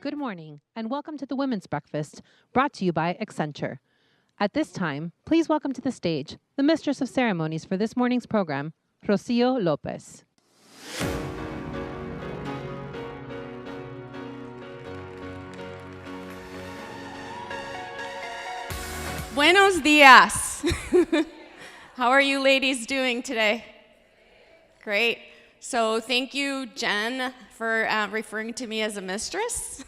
Good morning, and welcome to the Women's Breakfast, brought to you by Accenture. At this time, please welcome to the stage the Mistress of Ceremonies for this morning's program, Rocio Lopez. Buenos dias. How are you ladies doing today? Great. So thank you, Jen, for referring to me as a mistress.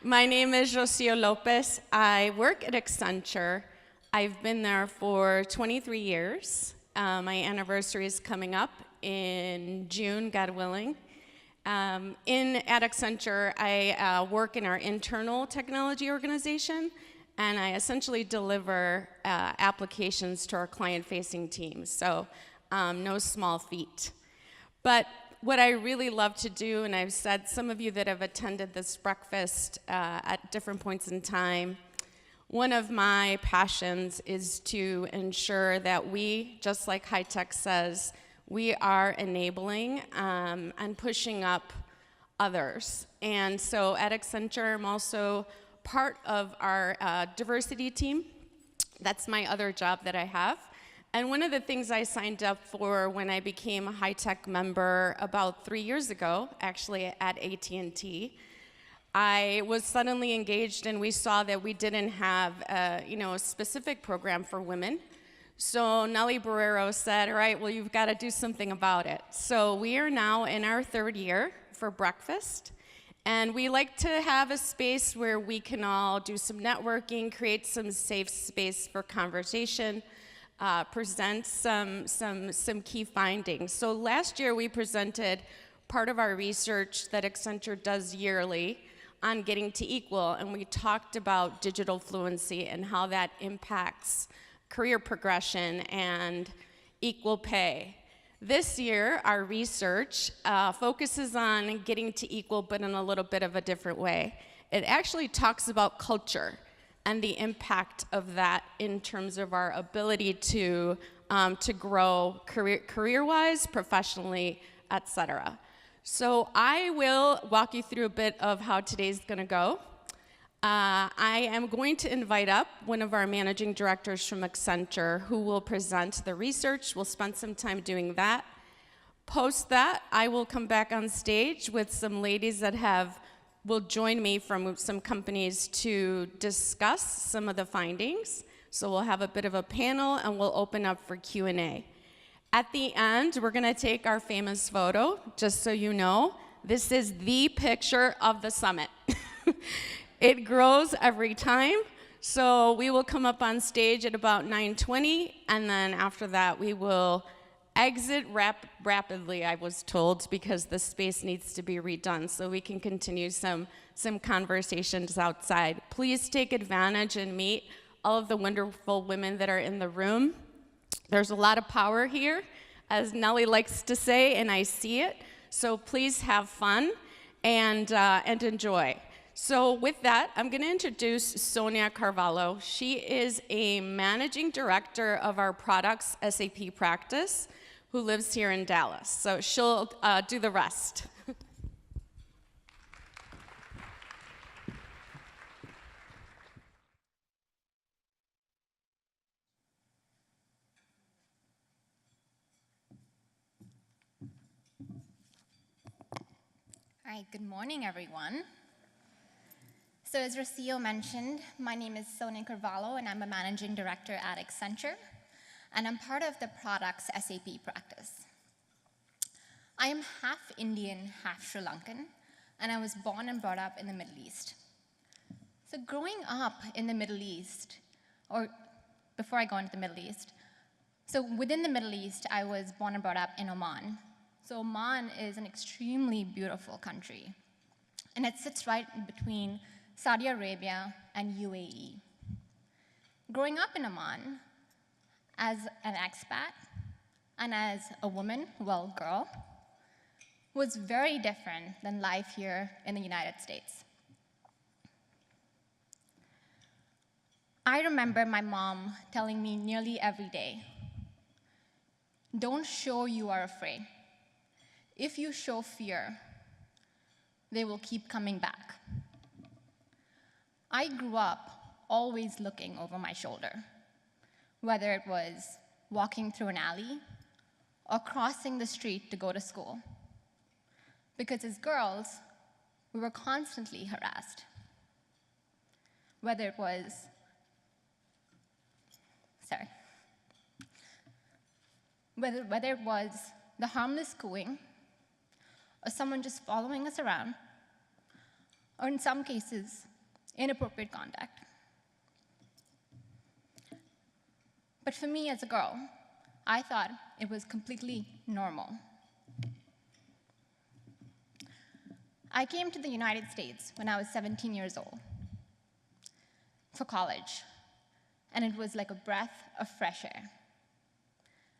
My name is Rocio Lopez. I work at Accenture. I've been there for 23 years. My anniversary is coming up in June, God willing. At Accenture, I work in our internal technology organization, and I essentially deliver applications to our client-facing teams. So no small feat. But what I really love to do, and I've said some of you that have attended this breakfast at different points in time, one of my passions is to ensure that we, just like HITEC says, we are enabling and pushing up others. And so at Accenture, I'm also part of our diversity team. That's my other job that I have. And one of the things I signed up for when I became a HITEC member about 3 years ago, actually at AT&T, I was suddenly engaged, and we saw that we didn't have a specific program for women. So Nelly Barrero said, all right, well, you've got to do something about it. So we are now in our third year for breakfast. And we like to have a space where we can all do some networking, create some safe space for conversation, present some key findings. So last year we presented part of our research that Accenture does yearly on getting to equal, and we talked about digital fluency and how that impacts career progression and equal pay. This year, our research focuses on getting to equal, but in a little bit of a different way. It actually talks about culture and the impact of that in terms of our ability to grow career-wise, professionally, et cetera. So I will walk you through a bit of how today's gonna go. I am going to invite up one of our managing directors from Accenture who will present the research. We'll spend some time doing that. Post that, I will come back on stage with some ladies that will join me from some companies to discuss some of the findings. So we'll have a bit of a panel, and we'll open up for Q&A. At the end, we're gonna take our famous photo. Just so you know, this is the picture of the summit. It grows every time, so we will come up on stage at about 9:20, and then after that we will exit rapidly, I was told, because the space needs to be redone, so we can continue some conversations outside. Please take advantage and meet all of the wonderful women that are in the room. There's a lot of power here, as Nelly likes to say, and I see it, so please have fun and enjoy. So with that, I'm going to introduce Sonia Carvalho. She is a managing director of our products SAP practice who lives here in Dallas. So she'll do the rest. All right, good morning, everyone. So as Rocio mentioned, my name is Sonia Carvalho, and I'm a managing director at Accenture, and I'm part of the products SAP practice. I am half Indian, half Sri Lankan, and I was born and brought up in the Middle East. So growing up in the Middle East, or before I go into the Middle East, so within the Middle East, I was born and brought up in Oman. So Oman is an extremely beautiful country, and it sits right between Saudi Arabia and UAE. Growing up in Oman, as an expat and as a woman, well, girl, was very different than life here in the United States. I remember my mom telling me nearly every day, don't show you are afraid. If you show fear, they will keep coming back. I grew up always looking over my shoulder, whether it was walking through an alley or crossing the street to go to school. Because as girls, we were constantly harassed. Whether it was, whether it was the harmless cooing, or someone just following us around, or in some cases, inappropriate contact. But for me as a girl, I thought it was completely normal. I came to the United States when I was 17 years old for college, and it was like a breath of fresh air.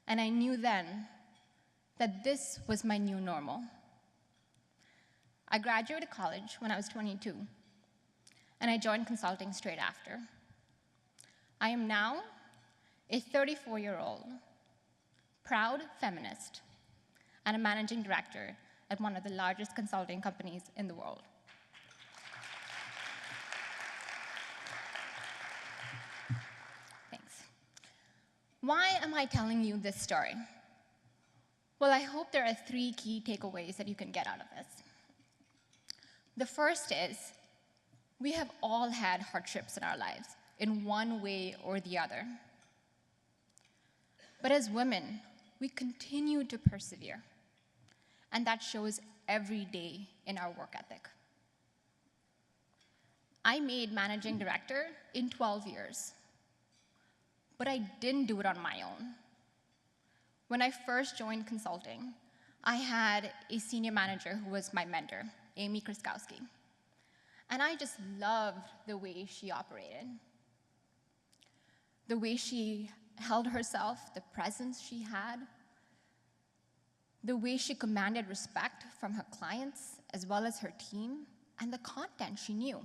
And I knew then that this was my new normal. I graduated college when I was 22, and I joined consulting straight after. I am now a 34-year-old, proud feminist, and a managing director at one of the largest consulting companies in the world. Thanks. Why am I telling you this story? Well, I hope there are 3 key takeaways that you can get out of this. The first is, we have all had hardships in our lives in one way or the other. But as women, we continue to persevere, and that shows every day in our work ethic. I made managing director in 12 years, but I didn't do it on my own. When I first joined consulting, I had a senior manager who was my mentor, Amy Kriskowski, and I just loved the way she operated, the way she held herself, the presence she had, the way she commanded respect from her clients as well as her team, and the content she knew.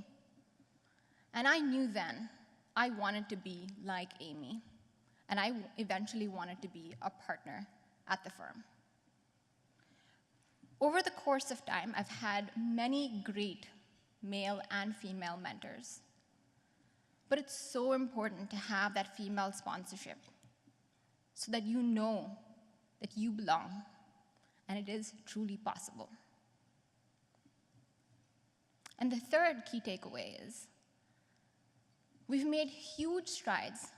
And I knew then I wanted to be like Amy, and I eventually wanted to be a partner at the firm. Over the course of time, I've had many great male and female mentors. But it's so important to have that female sponsorship so that you know that you belong, and it is truly possible. And the third key takeaway is, we've made huge strides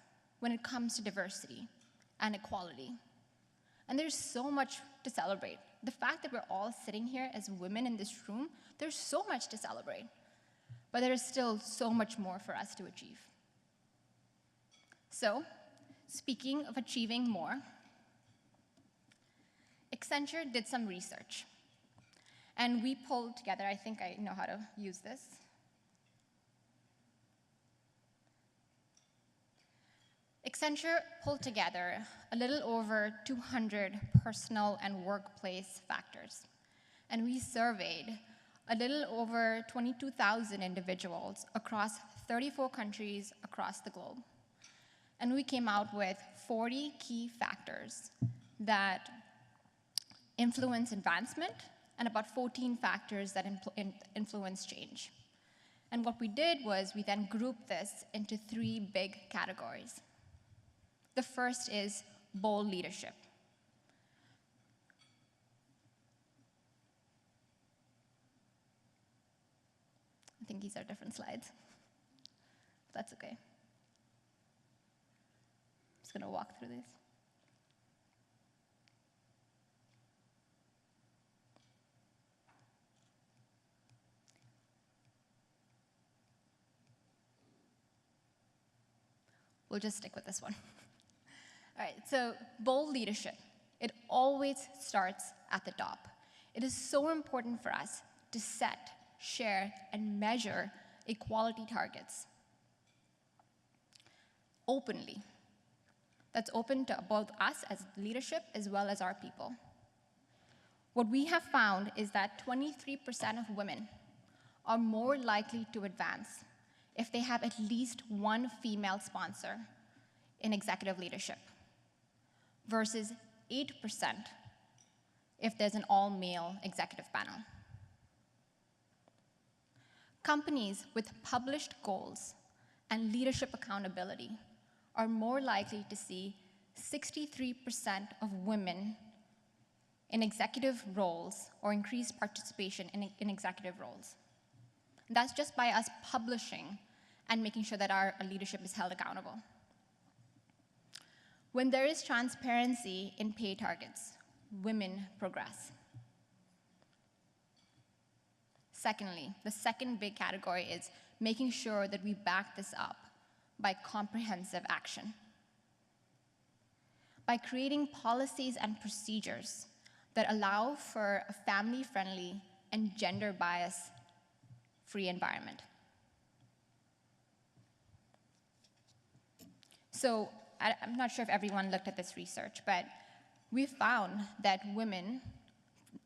when it comes to diversity and equality. And there's so much to celebrate. The fact that we're all sitting here as women in this room, there's so much to celebrate. But there is still so much more for us to achieve. So, speaking of achieving more, Accenture did some research. And we pulled together, I think I know how to use this. Accenture pulled together a little over 200 personal and workplace factors. And we surveyed a little over 22,000 individuals across 34 countries across the globe. And we came out with 40 key factors that influence advancement and about 14 factors that influence change. And what we did was we then grouped this into 3 big categories. The first is bold leadership. I think these are different slides. That's okay. I'm just going to walk through these. We'll just stick with this one. All right, so bold leadership. It always starts at the top. It is so important for us to set, share, and measure equality targets openly. That's open to both us as leadership as well as our people. What we have found is that 23% of women are more likely to advance if they have at least one female sponsor in executive leadership, versus 8% if there's an all-male executive panel. Companies with published goals and leadership accountability are more likely to see 63% of women in executive roles or increased participation in executive roles. That's just by us publishing and making sure that our leadership is held accountable. When there is transparency in pay targets, women progress. Secondly, the second big category is making sure that we back this up by comprehensive action. By creating policies and procedures that allow for a family-friendly and gender bias-free environment. So I'm not sure if everyone looked at this research, but we found that women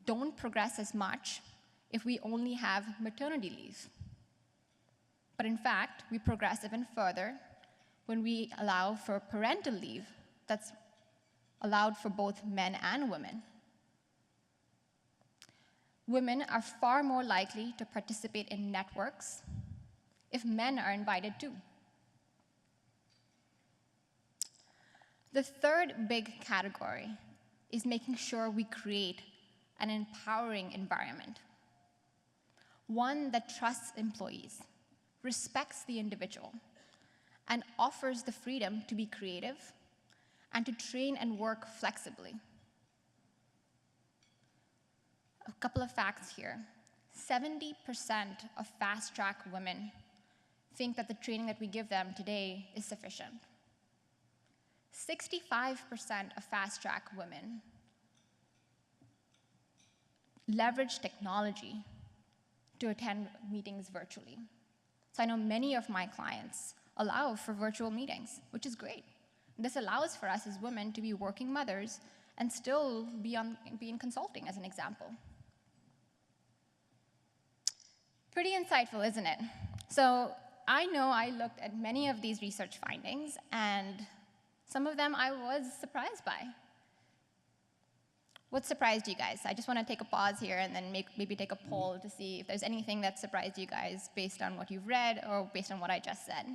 don't progress as much if we only have maternity leave. But in fact, we progress even further when we allow for parental leave that's allowed for both men and women. Women are far more likely to participate in networks if men are invited too. The third big category is making sure we create an empowering environment, one that trusts employees, respects the individual, and offers the freedom to be creative and to train and work flexibly. A couple of facts here. 70% of fast-track women think that the training that we give them today is sufficient. 65% of fast-track women leverage technology to attend meetings virtually. So I know many of my clients allow for virtual meetings, which is great. This allows for us as women to be working mothers and still be in consulting, as an example. Pretty insightful, isn't it? So I know I looked at many of these research findings, and some of them I was surprised by. What surprised you guys? I just want to take a pause here and then maybe take a poll to see if there's anything that surprised you guys based on what you've read or based on what I just said.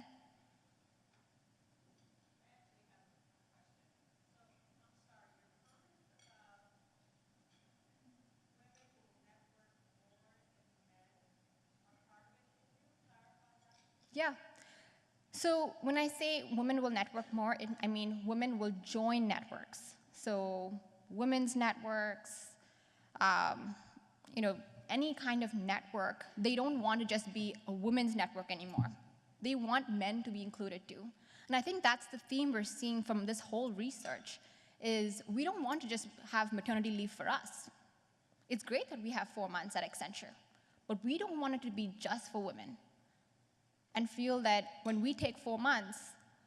Yeah. So when I say women will network more, I mean women will join networks. So women's networks, any kind of network. They don't want to just be a women's network anymore. They want men to be included too. And I think that's the theme we're seeing from this whole research, is we don't want to just have maternity leave for us. It's great that we have 4 months at Accenture, but we don't want it to be just for women and feel that when we take 4 months,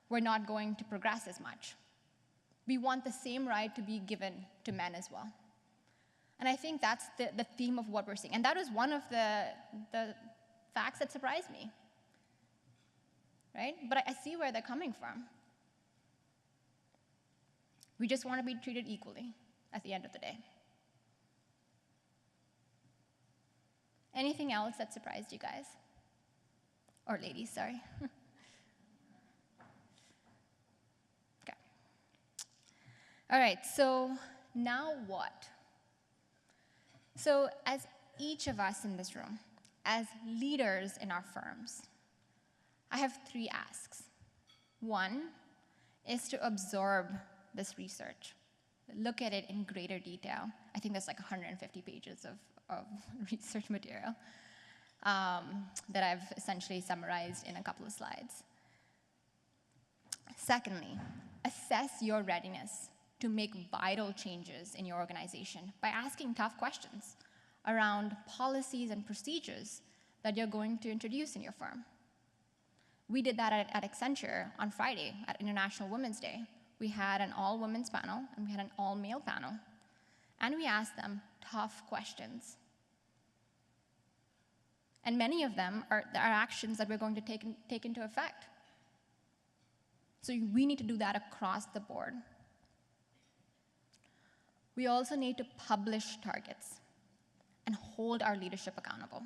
we're not going to progress as much. We want the same right to be given to men as well. And I think that's the theme of what we're seeing. And that was one of the facts that surprised me, right? But I see where they're coming from. We just want to be treated equally at the end of the day. Anything else that surprised you guys? Or ladies, sorry. Okay. All right, so now what? So as each of us in this room, as leaders in our firms, I have 3 asks. One is to absorb this research, look at it in greater detail. I think there's like 150 pages of research material that I've essentially summarized in a couple of slides. Secondly, assess your readiness to make vital changes in your organization by asking tough questions around policies and procedures that you're going to introduce in your firm. We did that at Accenture on Friday at International Women's Day. We had an all-women's panel and we had an all-male panel. And we asked them tough questions. And many of them are actions that we're going to take into effect. So we need to do that across the board. We also need to publish targets and hold our leadership accountable.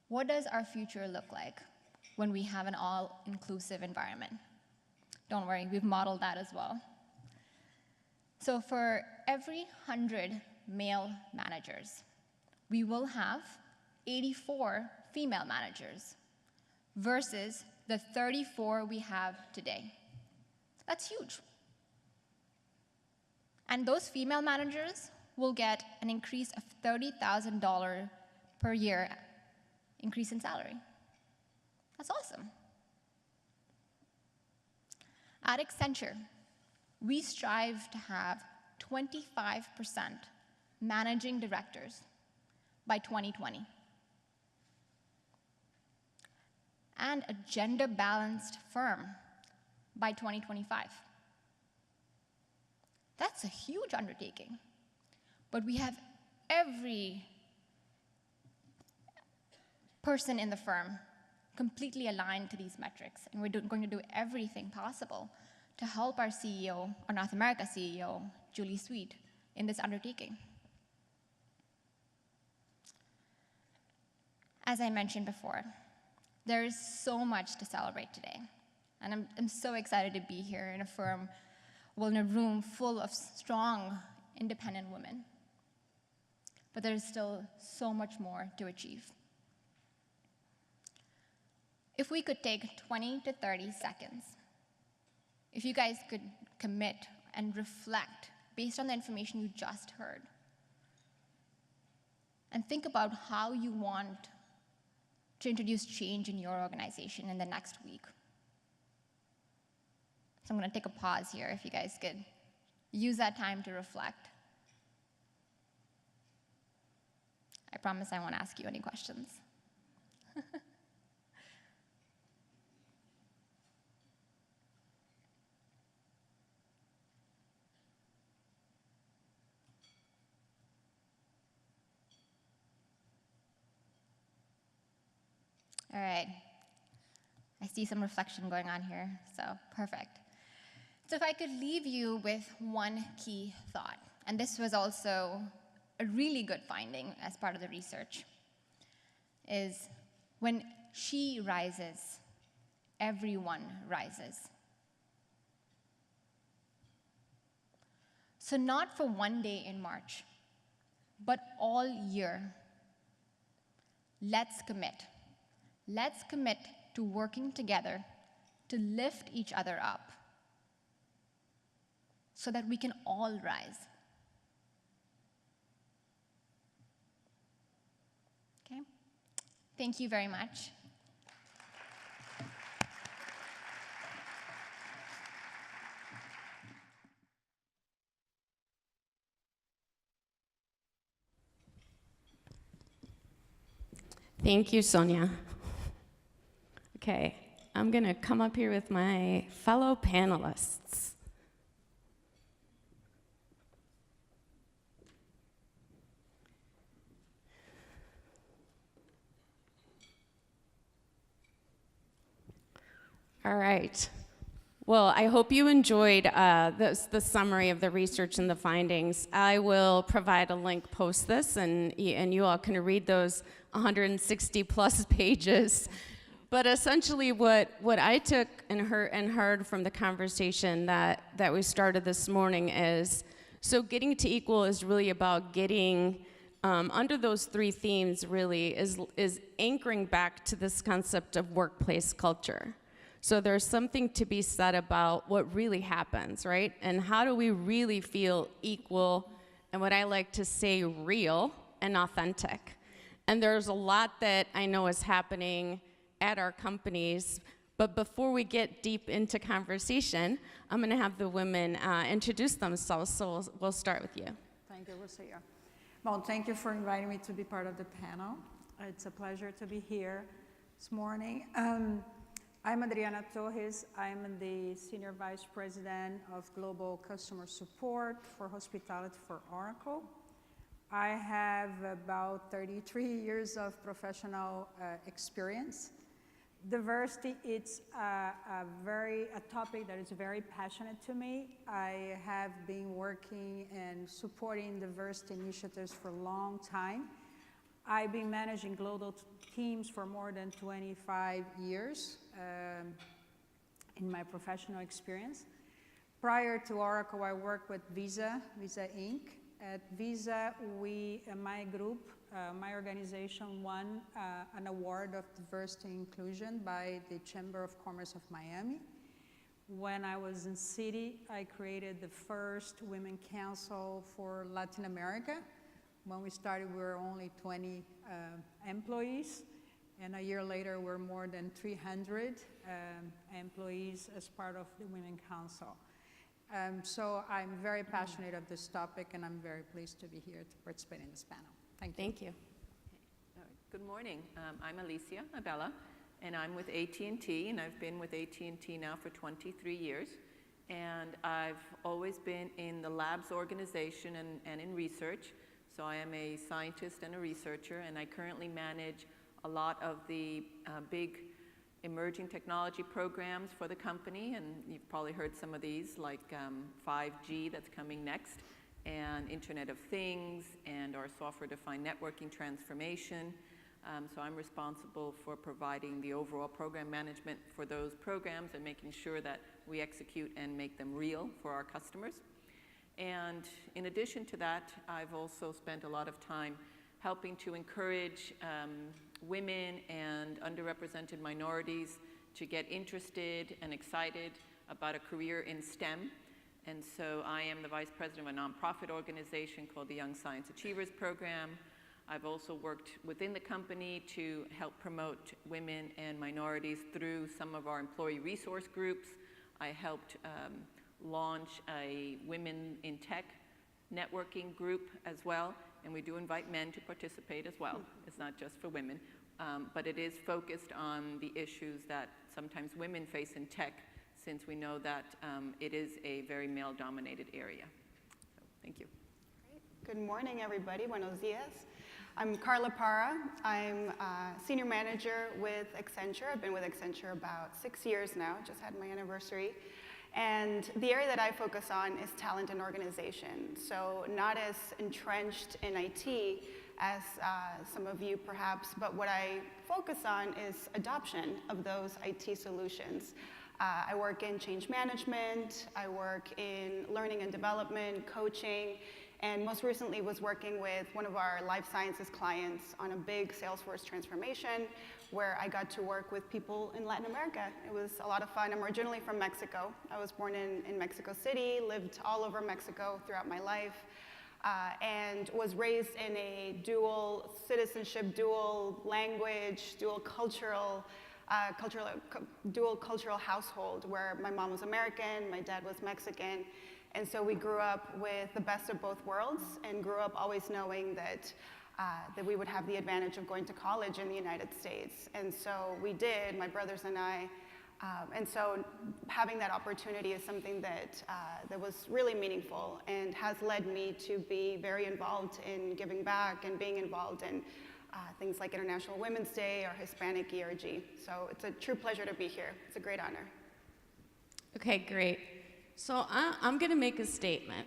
What does our future look like when we have an all-inclusive environment? Don't worry, we've modeled that as well. So for every 100 male managers, we will have 84 female managers versus the 34 we have today. That's huge. And those female managers will get an increase of $30,000 per year increase in salary. That's awesome. At Accenture, we strive to have 25% managing directors by 2020, and a gender-balanced firm by 2025. That's a huge undertaking, but we have every person in the firm completely aligned to these metrics, and we're going to do everything possible to help our CEO, our North America CEO, Julie Sweet, in this undertaking. As I mentioned before, there is so much to celebrate today, and I'm so excited to be here in a firm, well, in a room full of strong, independent women. But there's still so much more to achieve. If we could take 20 to 30 seconds, if you guys could commit and reflect based on the information you just heard, and think about how you want to introduce change in your organization in the next week. So I'm going to take a pause here if you guys could use that time to reflect. I promise I won't ask you any questions. All right. I see some reflection going on here, so perfect. So if I could leave you with one key thought, and this was also a really good finding as part of the research, is when she rises, everyone rises. So not for one day in March, but all year, let's commit. Let's commit to working together to lift each other up so that we can all rise. Okay? Thank you very much. Thank you, Sonia. Okay, I'm going to come up here with my fellow panelists. All right. Well, I hope you enjoyed the summary of the research and the findings. I will provide a link post this, and you all can read those 160 plus pages. But essentially what I took and heard from the conversation that we started this morning is, so getting to equal is really about getting, under those three themes really, is anchoring back to this concept of workplace culture. So there's something to be said about what really happens, right? And how do we really feel equal, and what I like to say, real and authentic. And there's a lot that I know is happening at our companies, but before we get deep into conversation, I'm gonna have the women introduce themselves, so we'll start with you. Thank you, Lucia. Well, thank you for inviting me to be part of the panel. It's a pleasure to be here this morning. I'm Adriana Torres. I'm the Senior Vice President of Global Customer Support for Hospitality for Oracle. I have about 33 years of professional experience. Diversity, it's a topic that is very passionate to me. I have been working and supporting diversity initiatives for a long time. I've been managing global teams for more than 25 years in my professional experience. Prior to Oracle, I worked with Visa Inc. At Visa, my group, my organization won an award of diversity and inclusion by the Chamber of Commerce of Miami. When I was in Citi, I created the first Women Council for Latin America. When we started, we were only 20 employees, and a year later, we're more than 300 employees as part of the Women Council. So I'm very passionate of this topic, and I'm very pleased to be here to participate in this panel. Thank you. Thank you. Good morning. I'm Alicia Abella, and I'm with AT&T, and I've been with AT&T now for 23 years. And I've always been in the labs organization and in research. So I am a scientist and a researcher, and I currently manage a lot of the big emerging technology programs for the company, and you've probably heard some of these, like 5G that's coming next, and Internet of Things, and our software-defined networking transformation. So I'm responsible for providing the overall program management for those programs and making sure that we execute and make them real for our customers. And in addition to that, I've also spent a lot of time helping to encourage women and underrepresented minorities to get interested and excited about a career in STEM. And so I am the vice president of a nonprofit organization called the Young Science Achievers Program. I've also worked within the company to help promote women and minorities through some of our employee resource groups. I helped launch a Women in Tech networking group as well, and we do invite men to participate as well. It's not just for women, but it is focused on the issues that sometimes women face in tech, since we know that it is a very male-dominated area. So, thank you. Great. Good morning, everybody. Buenos dias. I'm Carla Parra. I'm senior manager with Accenture. I've been with Accenture about 6 years now, just had my anniversary. And the area that I focus on is talent and organization. So not as entrenched in IT as some of you perhaps, but what I focus on is adoption of those IT solutions. I work in change management, I work in learning and development, coaching, and most recently was working with one of our life sciences clients on a big Salesforce transformation where I got to work with people in Latin America. It was a lot of fun. I'm originally from Mexico. I was born in Mexico City, lived all over Mexico throughout my life, and was raised in a dual citizenship, dual language, dual cultural household where my mom was American, my dad was Mexican. And so we grew up with the best of both worlds and grew up always knowing that we would have the advantage of going to college in the United States. And so we did, my brothers and I. And so having that opportunity is something that was really meaningful and has led me to be very involved in giving back and being involved in things like International Women's Day or Hispanic ERG. So it's a true pleasure to be here. It's a great honor. Okay, great. So I'm going to make a statement.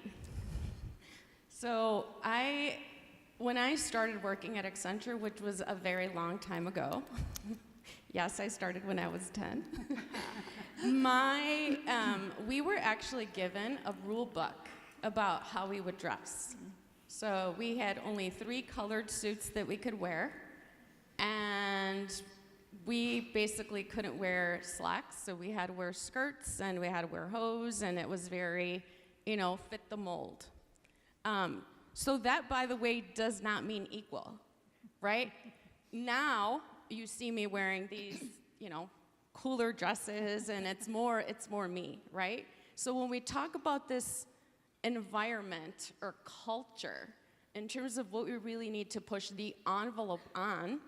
So when I started working at Accenture, which was a very long time ago, yes, I started when I was 10, we were actually given a rule book about how we would dress. So we had only 3 colored suits that we could wear, and we basically couldn't wear slacks, so we had to wear skirts and we had to wear hose, and it was very, fit the mold. So that, by the way, does not mean equal, right? Now you see me wearing these, cooler dresses, and it's more me, right? So when we talk about this environment or culture, in terms of what we really need to push the envelope on,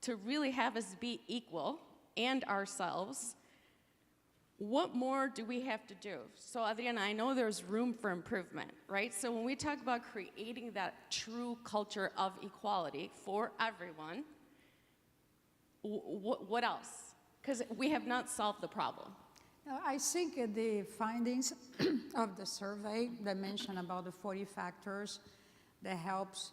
to really have us be equal and ourselves, what more do we have to do? So Adriana, I know there's room for improvement, right? So when we talk about creating that true culture of equality for everyone, what else? Because we have not solved the problem. I think the findings of the survey that mention about the 40 factors that helps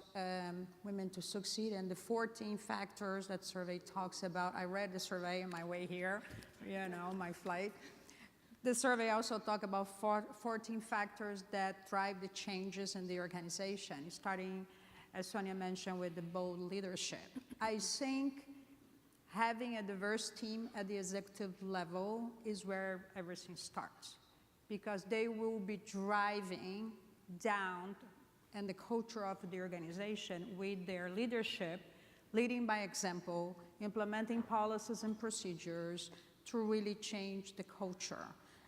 women to succeed. And the 14 factors that survey talks about, I read the survey on my way here, my flight. The survey also talks about 14 factors that drive the changes in the organization, starting, as Sonia mentioned, with the bold leadership. I think having a diverse team at the executive level is where everything starts, because they will be driving down and the culture of the organization with their leadership, leading by example, implementing policies and procedures to really change the culture.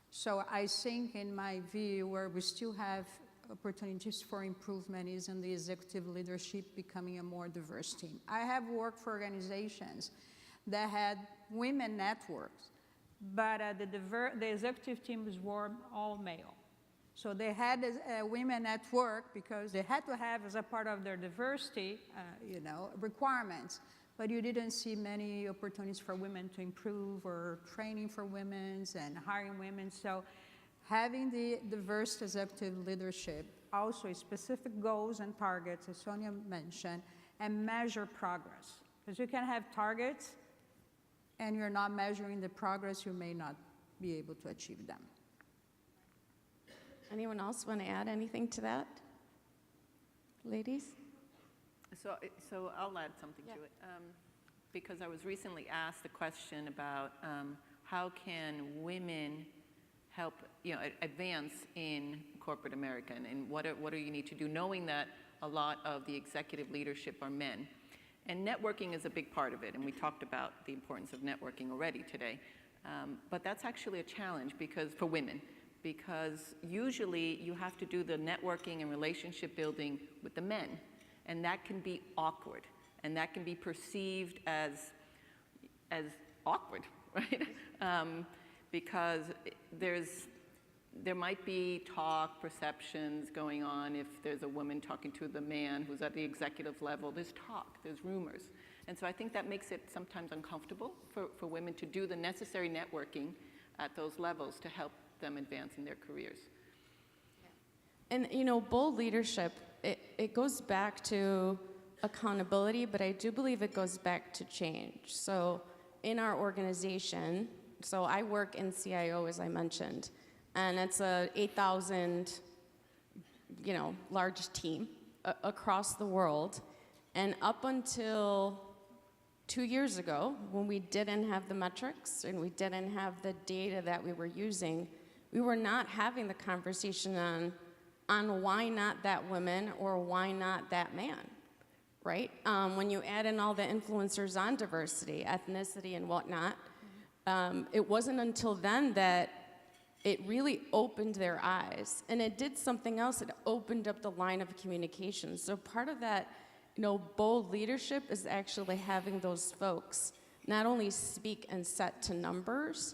So I think, in my view, where we still have opportunities for improvement is in the executive leadership becoming a more diverse team. I have worked for organizations that had women networks, but the executive team was all male. So they had women at work because they had to have, as a part of their diversity, requirements. But you didn't see many opportunities for women to improve, or training for women and hiring women. So having the diverse executive leadership, also specific goals and targets, as Sonia mentioned, and measure progress. Because you can have targets and you're not measuring the progress, you may not be able to achieve them. Anyone else want to add anything to that? Ladies? So I'll add something to it. Because I was recently asked a question about how can women help advance in corporate America, and what do you need to do, knowing that a lot of the executive leadership are men. And networking is a big part of it, and we talked about the importance of networking already today. But that's actually a challenge for women, because usually you have to do the networking and relationship building with the men, and that can be awkward, and that can be perceived as awkward, right? Because there might be perceptions going on if there's a woman talking to the man who's at the executive level. There's talk, there's rumors. And so I think that makes it sometimes uncomfortable for women to do the necessary networking at those levels to help them advance in their careers. And bold leadership, it goes back to accountability, but I do believe it goes back to change. So in our organization, so I work in CIO, as I mentioned, and it's a 8,000, large team across the world. And up until 2 years ago, when we didn't have the metrics and we didn't have the data that we were using, we were not having the conversation on why not that woman or why not that man, right? When you add in all the influencers on diversity, ethnicity, and whatnot, it wasn't until then that it really opened their eyes. And it did something else. It opened up the line of communication. So part of that, bold leadership is actually having those folks not only speak and set to numbers,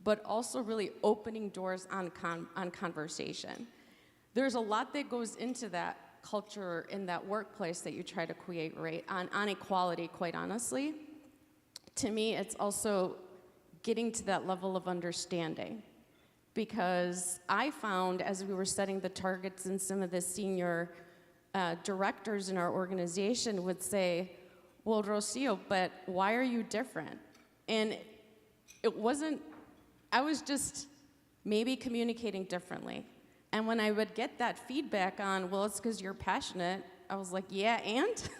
but also really opening doors on conversation. There's a lot that goes into that culture in that workplace that you try to create, right? On equality, quite honestly. To me, it's also getting to that level of understanding. Because I found, as we were setting the targets, and some of the senior directors in our organization would say, well, Rocio, but why are you different? And it wasn't, I was just maybe communicating differently. And when I would get that feedback on, well, it's because you're passionate, I was like, yeah, and?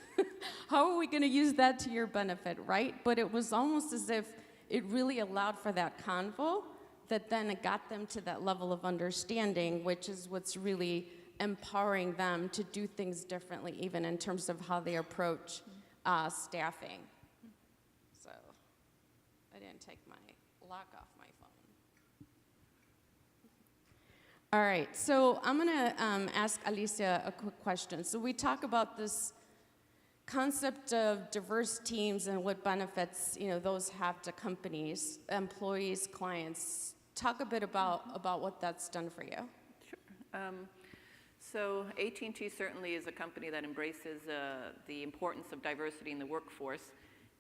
How are we going to use that to your benefit, right? But it was almost as if it really allowed for that convo, that then it got them to that level of understanding, which is what's really empowering them to do things differently, even in terms of how they approach staffing. So I didn't take my lock off my phone. All right, so I'm gonna ask Alicia a quick question. So we talk about this concept of diverse teams and what benefits those have to companies, employees, clients. Talk a bit about what that's done for you. Sure. So AT&T certainly is a company that embraces the importance of diversity in the workforce,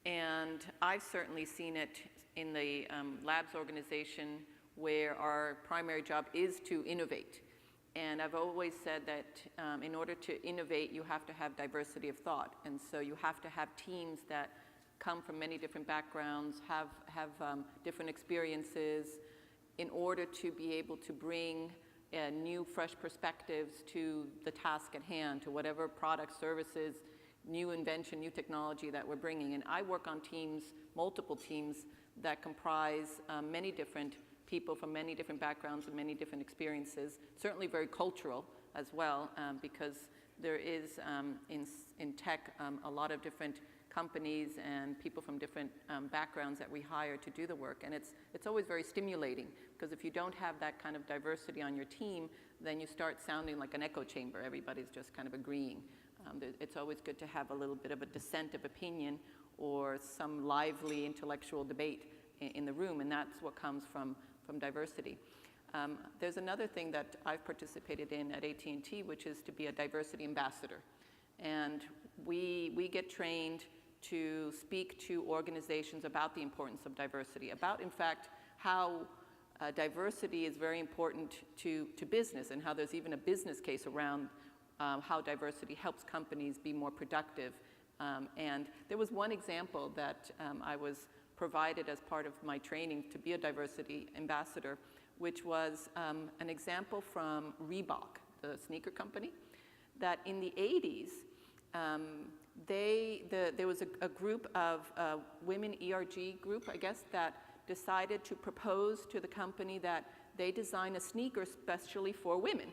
and I've certainly seen it in the labs organization, where our primary job is to innovate. And I've always said that in order to innovate, you have to have diversity of thought. And so you have to have teams that come from many different backgrounds, have different experiences in order to be able to bring new, fresh perspectives to the task at hand, to whatever products, services, new invention, new technology that we're bringing. And I work on teams, multiple teams, that comprise many different people from many different backgrounds and many different experiences, certainly very cultural as well, because there is in tech a lot of different companies and people from different backgrounds that we hire to do the work. And it's always very stimulating, because if you don't have that kind of diversity on your team, then you start sounding like an echo chamber. Everybody's just kind of agreeing. It's always good to have a little bit of a dissent of opinion or some lively intellectual debate in the room, and that's what comes from diversity. There's another thing that I've participated in at AT&T, which is to be a diversity ambassador. And we get trained to speak to organizations about the importance of diversity, about, in fact, how diversity is very important to business, and how there's even a business case around how diversity helps companies be more productive. And there was one example that I was provided as part of my training to be a diversity ambassador, which was an example from Reebok, the sneaker company, that in the 80s, there was a group of women ERG group, I guess, that decided to propose to the company that they design a sneaker specially for women.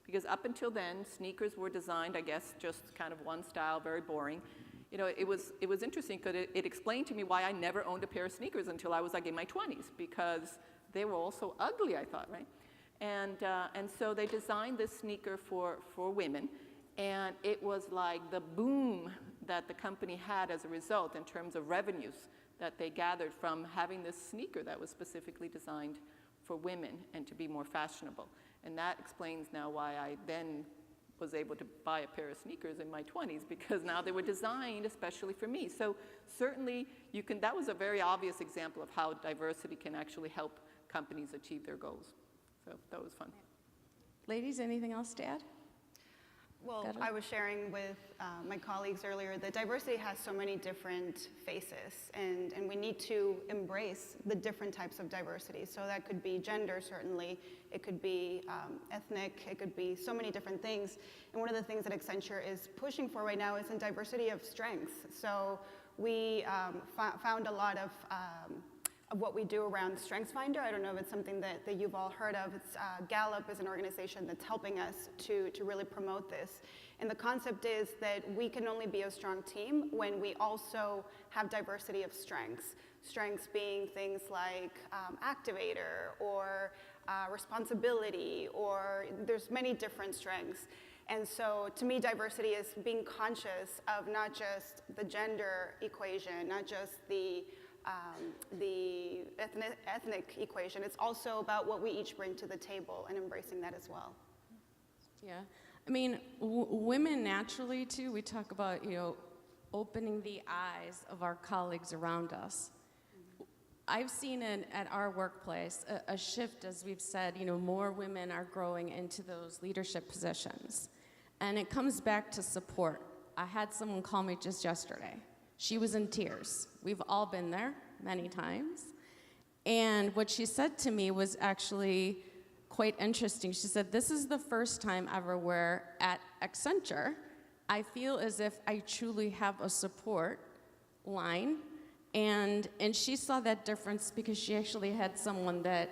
Because up until then, sneakers were designed, I guess, just kind of one style, very boring. You know, it was interesting because it explained to me why I never owned a pair of sneakers until I was like in my 20s, because they were all so ugly, I thought, right? And so they designed this sneaker for women, and it was like the boom that the company had as a result in terms of revenues that they gathered from having this sneaker that was specifically designed for women and to be more fashionable. And that explains now why I then was able to buy a pair of sneakers in my 20s, because now they were designed especially for me. So certainly that was a very obvious example of how diversity can actually help companies achieve their goals. So that was fun. Ladies, anything else to add? Well, I was sharing with my colleagues earlier that diversity has so many different faces, and we need to embrace the different types of diversity. So that could be gender, certainly. It could be ethnic. It could be so many different things. And one of the things that Accenture is pushing for right now is in diversity of strengths. So we found a lot of what we do around StrengthsFinder. I don't know if it's something that you've all heard of. It's Gallup is an organization that's helping us to really promote this. And the concept is that we can only be a strong team when we also have diversity of strengths. Strengths being things like activator or responsibility, or there's many different strengths. And so to me, diversity is being conscious of not just the gender equation, not just the ethnic equation. It's also about what we each bring to the table and embracing that as well. Yeah, I mean, women naturally too, we talk about, opening the eyes of our colleagues around us. I've seen at our workplace a shift, as we've said, more women are growing into those leadership positions. And it comes back to support. I had someone call me just yesterday. She was in tears. We've all been there many times. And what she said to me was actually quite interesting. She said, this is the first time ever where at Accenture, I feel as if I truly have a support line. And she saw that difference because she actually had someone that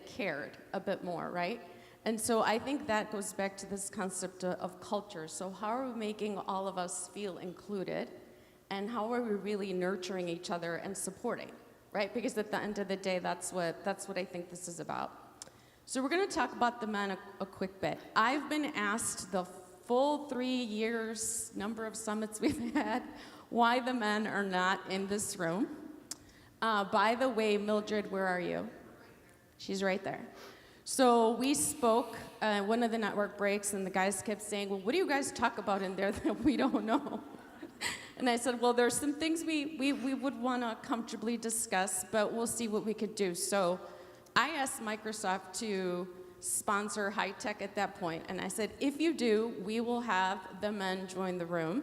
cared a bit more, right? And so I think that goes back to this concept of culture. So how are we making all of us feel included? And how are we really nurturing each other and supporting, right? Because at the end of the day, that's what I think this is about. So we're going to talk about the men a quick bit. I've been asked the full 3 years, number of summits we've had, why the men are not in this room. By the way, Mildred, where are you? She's right there. So we spoke one of the network breaks, and the guys kept saying, well, what do you guys talk about in there that we don't know? And I said, well, there's some things we would want to comfortably discuss, but we'll see what we could do. So I asked Microsoft to sponsor HITEC at that point. And I said, if you do, we will have the men join the room.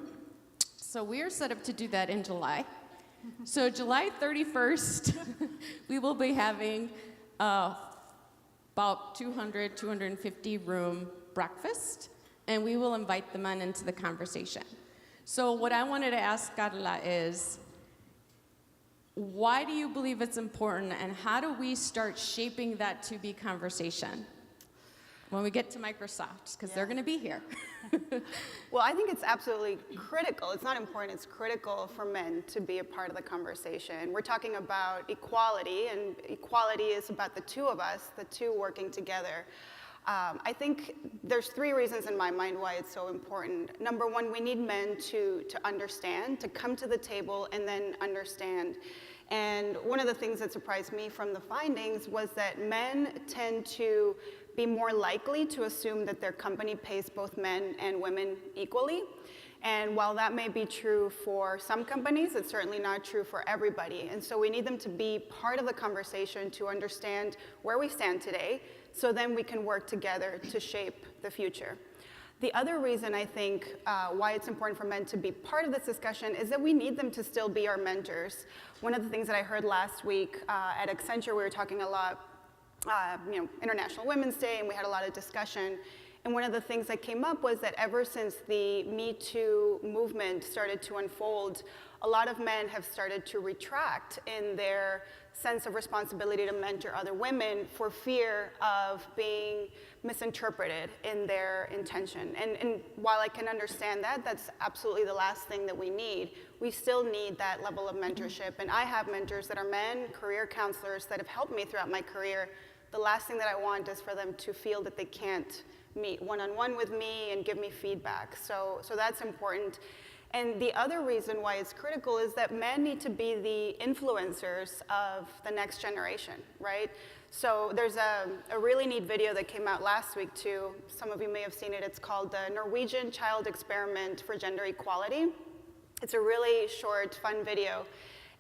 So we are set up to do that in July. So July 31st, we will be having about 200, 250 room breakfast, and we will invite the men into the conversation. So what I wanted to ask Carla is, why do you believe it's important, and how do we start shaping that to be conversation when we get to Microsoft, because they're going to be here? Well, I think it's absolutely critical. It's not important, it's critical for men to be a part of the conversation. We're talking about equality, and equality is about the two of us, the two working together. I think there's 3 reasons in my mind why it's so important. Number one, we need men to understand, to come to the table and then understand. And one of the things that surprised me from the findings was that men tend to be more likely to assume that their company pays both men and women equally. And while that may be true for some companies, it's certainly not true for everybody. And so we need them to be part of the conversation to understand where we stand today, so then we can work together to shape the future. The other reason I think why it's important for men to be part of this discussion is that we need them to still be our mentors. One of the things that I heard last week at Accenture, we were talking a lot, International Women's Day, and we had a lot of discussion. And one of the things that came up was that ever since the Me Too movement started to unfold, a lot of men have started to retract in their sense of responsibility to mentor other women for fear of being misinterpreted in their intention. And while I can understand that, that's absolutely the last thing that we need. We still need that level of mentorship. And I have mentors that are men, career counselors that have helped me throughout my career. The last thing that I want is for them to feel that they can't meet one-on-one with me and give me feedback. So that's important. And the other reason why it's critical is that men need to be the influencers of the next generation, right? So there's a really neat video that came out last week too. Some of you may have seen it. It's called the Norwegian Child Experiment for Gender Equality. It's a really short, fun video.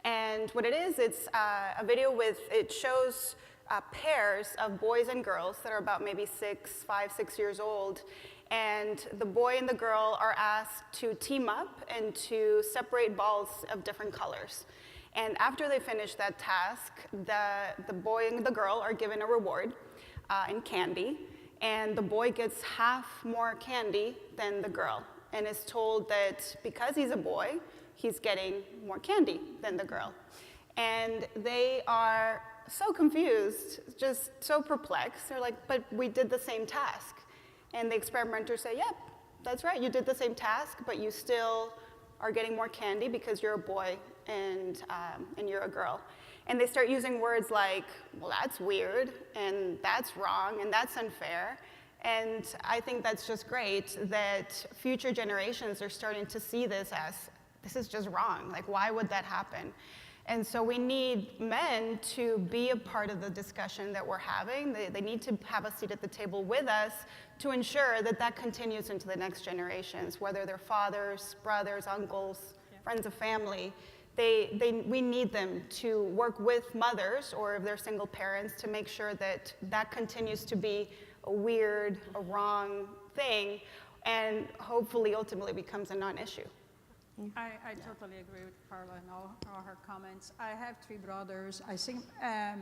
And what it is, it's a video it shows pairs of boys and girls that are about maybe 5, 6 years old. And the boy and the girl are asked to team up and to separate balls of different colors. And after they finish that task, the boy and the girl are given a reward in candy. And the boy gets half more candy than the girl, and is told that because he's a boy, he's getting more candy than the girl. And they are so confused, just so perplexed. They're like, but we did the same task. And the experimenters say, yep, that's right, you did the same task, but you still are getting more candy because you're a boy and you're a girl. And they start using words like, well, that's weird, and that's wrong, and that's unfair. And I think that's just great that future generations are starting to see this as, this is just wrong. Like, why would that happen? And so we need men to be a part of the discussion that we're having. They need to have a seat at the table with us to ensure that that continues into the next generations, whether they're fathers, brothers, uncles, friends of family. We need them to work with mothers, or if they're single parents, to make sure that that continues to be a weird, a wrong thing, and hopefully ultimately becomes a non-issue. I totally agree with Carla and all her comments. I have 3 brothers. I think a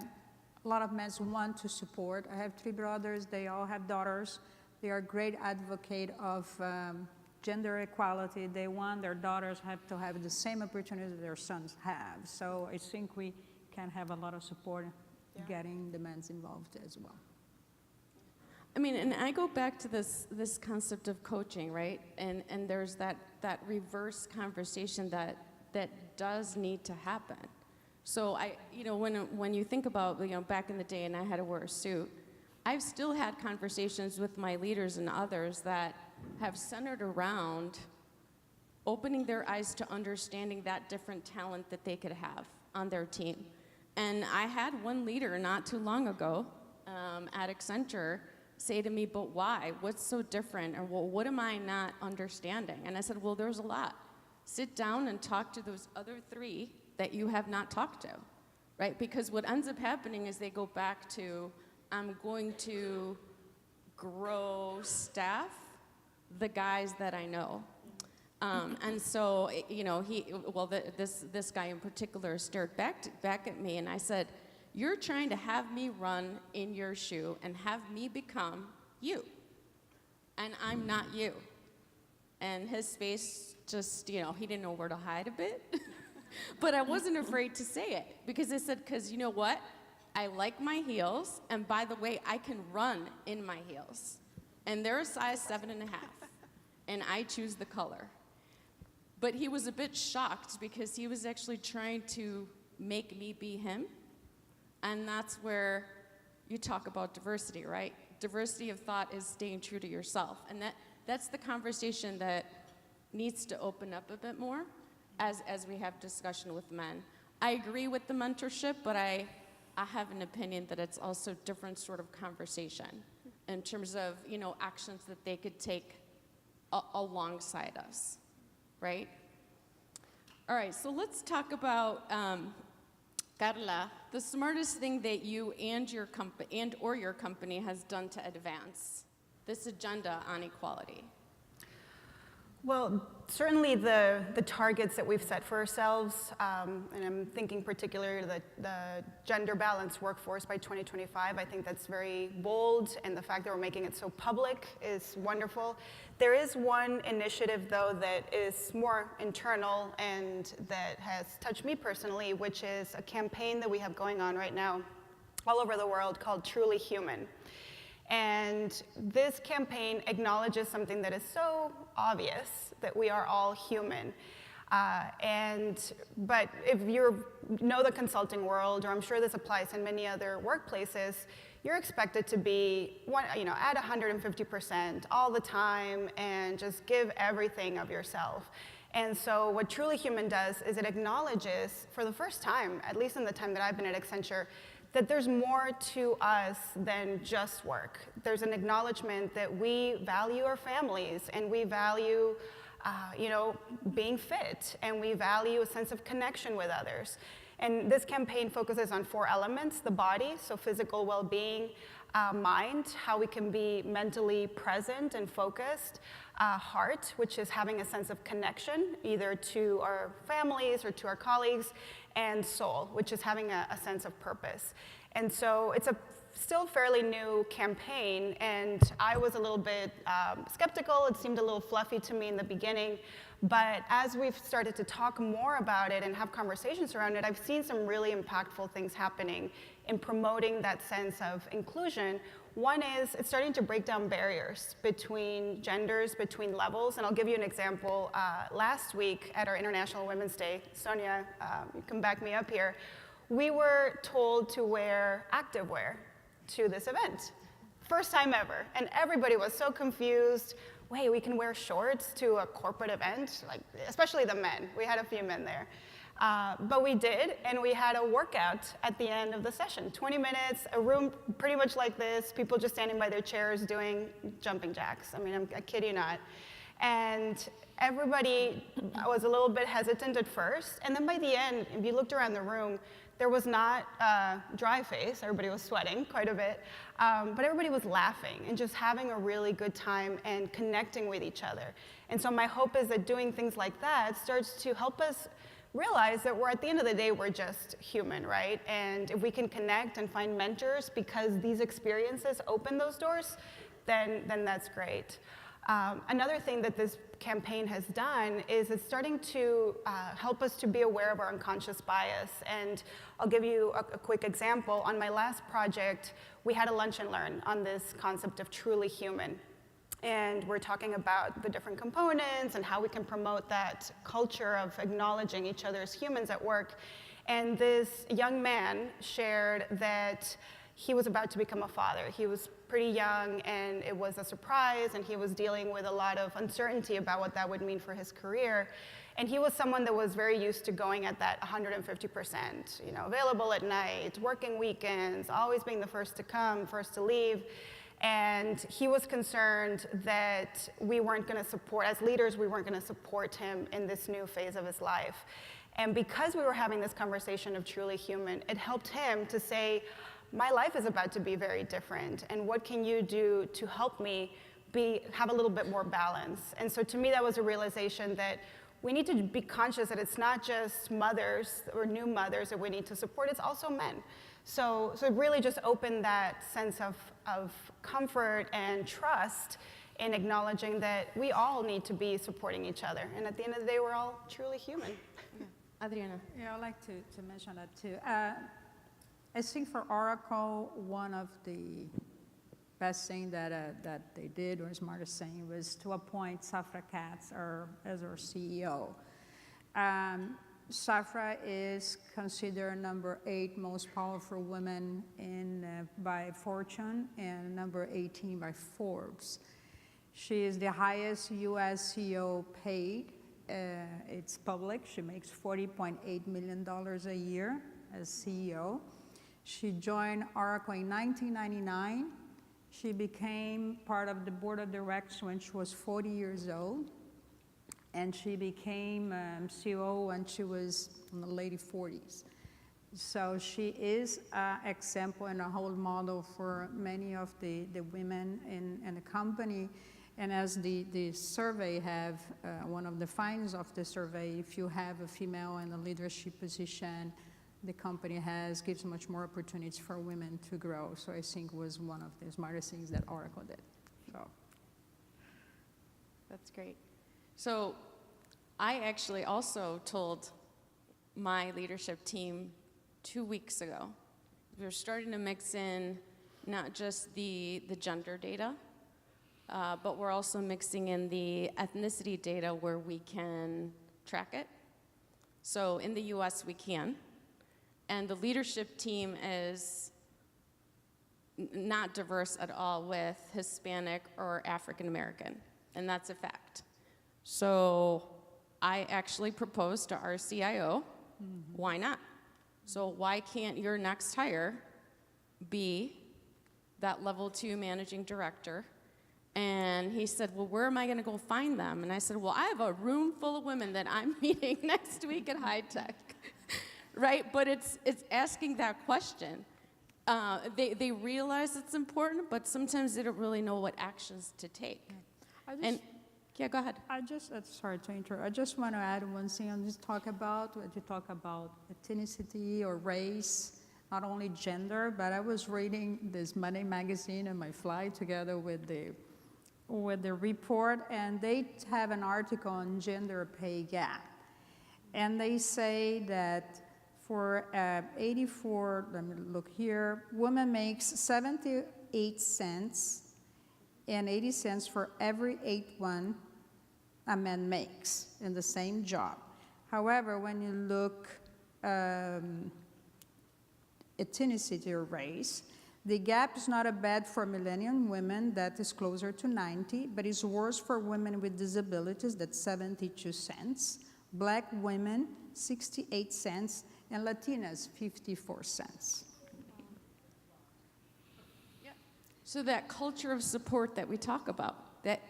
lot of men want to support. I have 3 brothers. They all have daughters. They are great advocate of gender equality. They want their daughters to have the same opportunities their sons have. So I think we can have a lot of support getting the men involved as well. I mean, and I go back to this concept of coaching, right? And there's that reverse conversation that does need to happen. So when you think about, back in the day and I had to wear a suit, I've still had conversations with my leaders and others that have centered around opening their eyes to understanding that different talent that they could have on their team. And I had one leader not too long ago at Accenture say to me, but why? What's so different? Or, well, what am I not understanding? And I said, well, there's a lot. Sit down and talk to those other 3 that you have not talked to, right? Because what ends up happening is they go back to, I'm going to grow staff, the guys that I know. And so, this guy in particular stared back at me, and I said, "You're trying to have me run in your shoe and have me become you, and I'm not you." And his face just, he didn't know where to hide a bit. But I wasn't afraid to say it, because I said, because you know what? I like my heels, and by the way, I can run in my heels. And they're a size 7.5, and I choose the color. But he was a bit shocked because he was actually trying to make me be him. And that's where you talk about diversity, right? Diversity of thought is staying true to yourself. And that's the conversation that needs to open up a bit more as we have discussion with men. I agree with the mentorship, but I have an opinion that it's also different sort of conversation in terms of, actions that they could take alongside us, right? All right, so let's talk about, Carla, the smartest thing that you and your company has done to advance this agenda on equality. Well, certainly the targets that we've set for ourselves, and I'm thinking particularly the gender balanced workforce by 2025, I think that's very bold, and the fact that we're making it so public is wonderful. There is one initiative, though, that is more internal and that has touched me personally, which is a campaign that we have going on right now all over the world called Truly Human. And this campaign acknowledges something that is so obvious, that we are all human. But if you know the consulting world, or I'm sure this applies in many other workplaces, you're expected to be at 150% all the time and just give everything of yourself. And so what Truly Human does is it acknowledges, for the first time, at least in the time that I've been at Accenture, that there's more to us than just work. There's an acknowledgement that we value our families, and we value being fit, and we value a sense of connection with others. And this campaign focuses on 4 elements: the body, so physical well-being; mind, how we can be mentally present and focused; heart, which is having a sense of connection, either to our families or to our colleagues; and soul, which is having a sense of purpose. And so it's a still fairly new campaign, and I was a little bit skeptical. It seemed a little fluffy to me in the beginning, but as we've started to talk more about it and have conversations around it, I've seen some really impactful things happening in promoting that sense of inclusion. One is it's starting to break down barriers between genders, between levels, and I'll give you an example. Last week at our International Women's Day, Sonia, you can back me up here, we were told to wear activewear to this event. First time ever, and everybody was so confused. Wait, we can wear shorts to a corporate event? Like, especially the men. We had a few men there. But we did, and we had a workout at the end of the session. 20 minutes, a room pretty much like this, people just standing by their chairs doing jumping jacks. I mean, I kid you not. And everybody was a little bit hesitant at first, and then by the end, if you looked around the room, there was not a dry face. Everybody was sweating quite a bit, but everybody was laughing and just having a really good time and connecting with each other. And so my hope is that doing things like that starts to help us realize that at the end of the day, we're just human, right? And if we can connect and find mentors because these experiences open those doors, then that's great. Another thing that this campaign has done is it's starting to help us to be aware of our unconscious bias. And I'll give you a quick example. On my last project, we had a lunch and learn on this concept of truly human. And we're talking about the different components and how we can promote that culture of acknowledging each other as humans at work. And this young man shared that he was about to become a father. He was pretty young, and it was a surprise, and he was dealing with a lot of uncertainty about what that would mean for his career. And he was someone that was very used to going at that 150%, available at night, working weekends, always being the first to come, first to leave. And he was concerned that we weren't going to support, as leaders, we weren't going to support him in this new phase of his life. And because we were having this conversation of truly human, it helped him to say, my life is about to be very different, and what can you do to help me have a little bit more balance? And so to me, that was a realization that we need to be conscious that it's not just mothers or new mothers that we need to support, it's also men. So it really just opened that sense of comfort and trust in acknowledging that we all need to be supporting each other. And at the end of the day, we're all truly human. Yeah. Adriana. Yeah, I'd like to mention that too. I think for Oracle, one of the best thing that they did, or smartest thing, was to appoint Safra Katz as our CEO. Safra is considered number 8 most powerful woman by Fortune and number 18 by Forbes. She is the highest U.S. CEO paid. It's public. She makes $40.8 million a year as CEO. She joined Oracle in 1999. She became part of the board of directors when she was 40 years old. And she became CEO when she was in the late 40s. So she is an example and a role model for many of the women in the company. And as the survey have, one of the findings of the survey, if you have a female in a leadership position, the company gives much more opportunities for women to grow. So I think it was one of the smartest things that Oracle did. So That's great. So I actually also told my leadership team 2 weeks ago, we're starting to mix in not just the gender data, but we're also mixing in the ethnicity data where we can track it. So in the US we can, and the leadership team is not diverse at all with Hispanic or African American, and that's a fact. So I actually proposed to our CIO, why not? So why can't your next hire be that level 2 managing director? And he said, well, where am I going to go find them? And I said, well, I have a room full of women that I'm meeting next week at HITEC, right? But it's asking that question. They realize it's important, but sometimes they don't really know what actions to take. Yeah, go ahead. Sorry to interrupt. I just want to add one thing on this when you talk about ethnicity or race, not only gender, but I was reading this Monday magazine on my flight together with the report, and they have an article on gender pay gap. And they say that for 84, let me look here, women makes 78 cents and 80 cents for every 8 one a man makes in the same job. However, when you look ethnicity or race, the gap is not as bad for millennial women, that is closer to 90, but it's worse for women with disabilities, that's 72 cents, Black women, 68 cents, and Latinas, 54 cents. So that culture of support that we talk about, that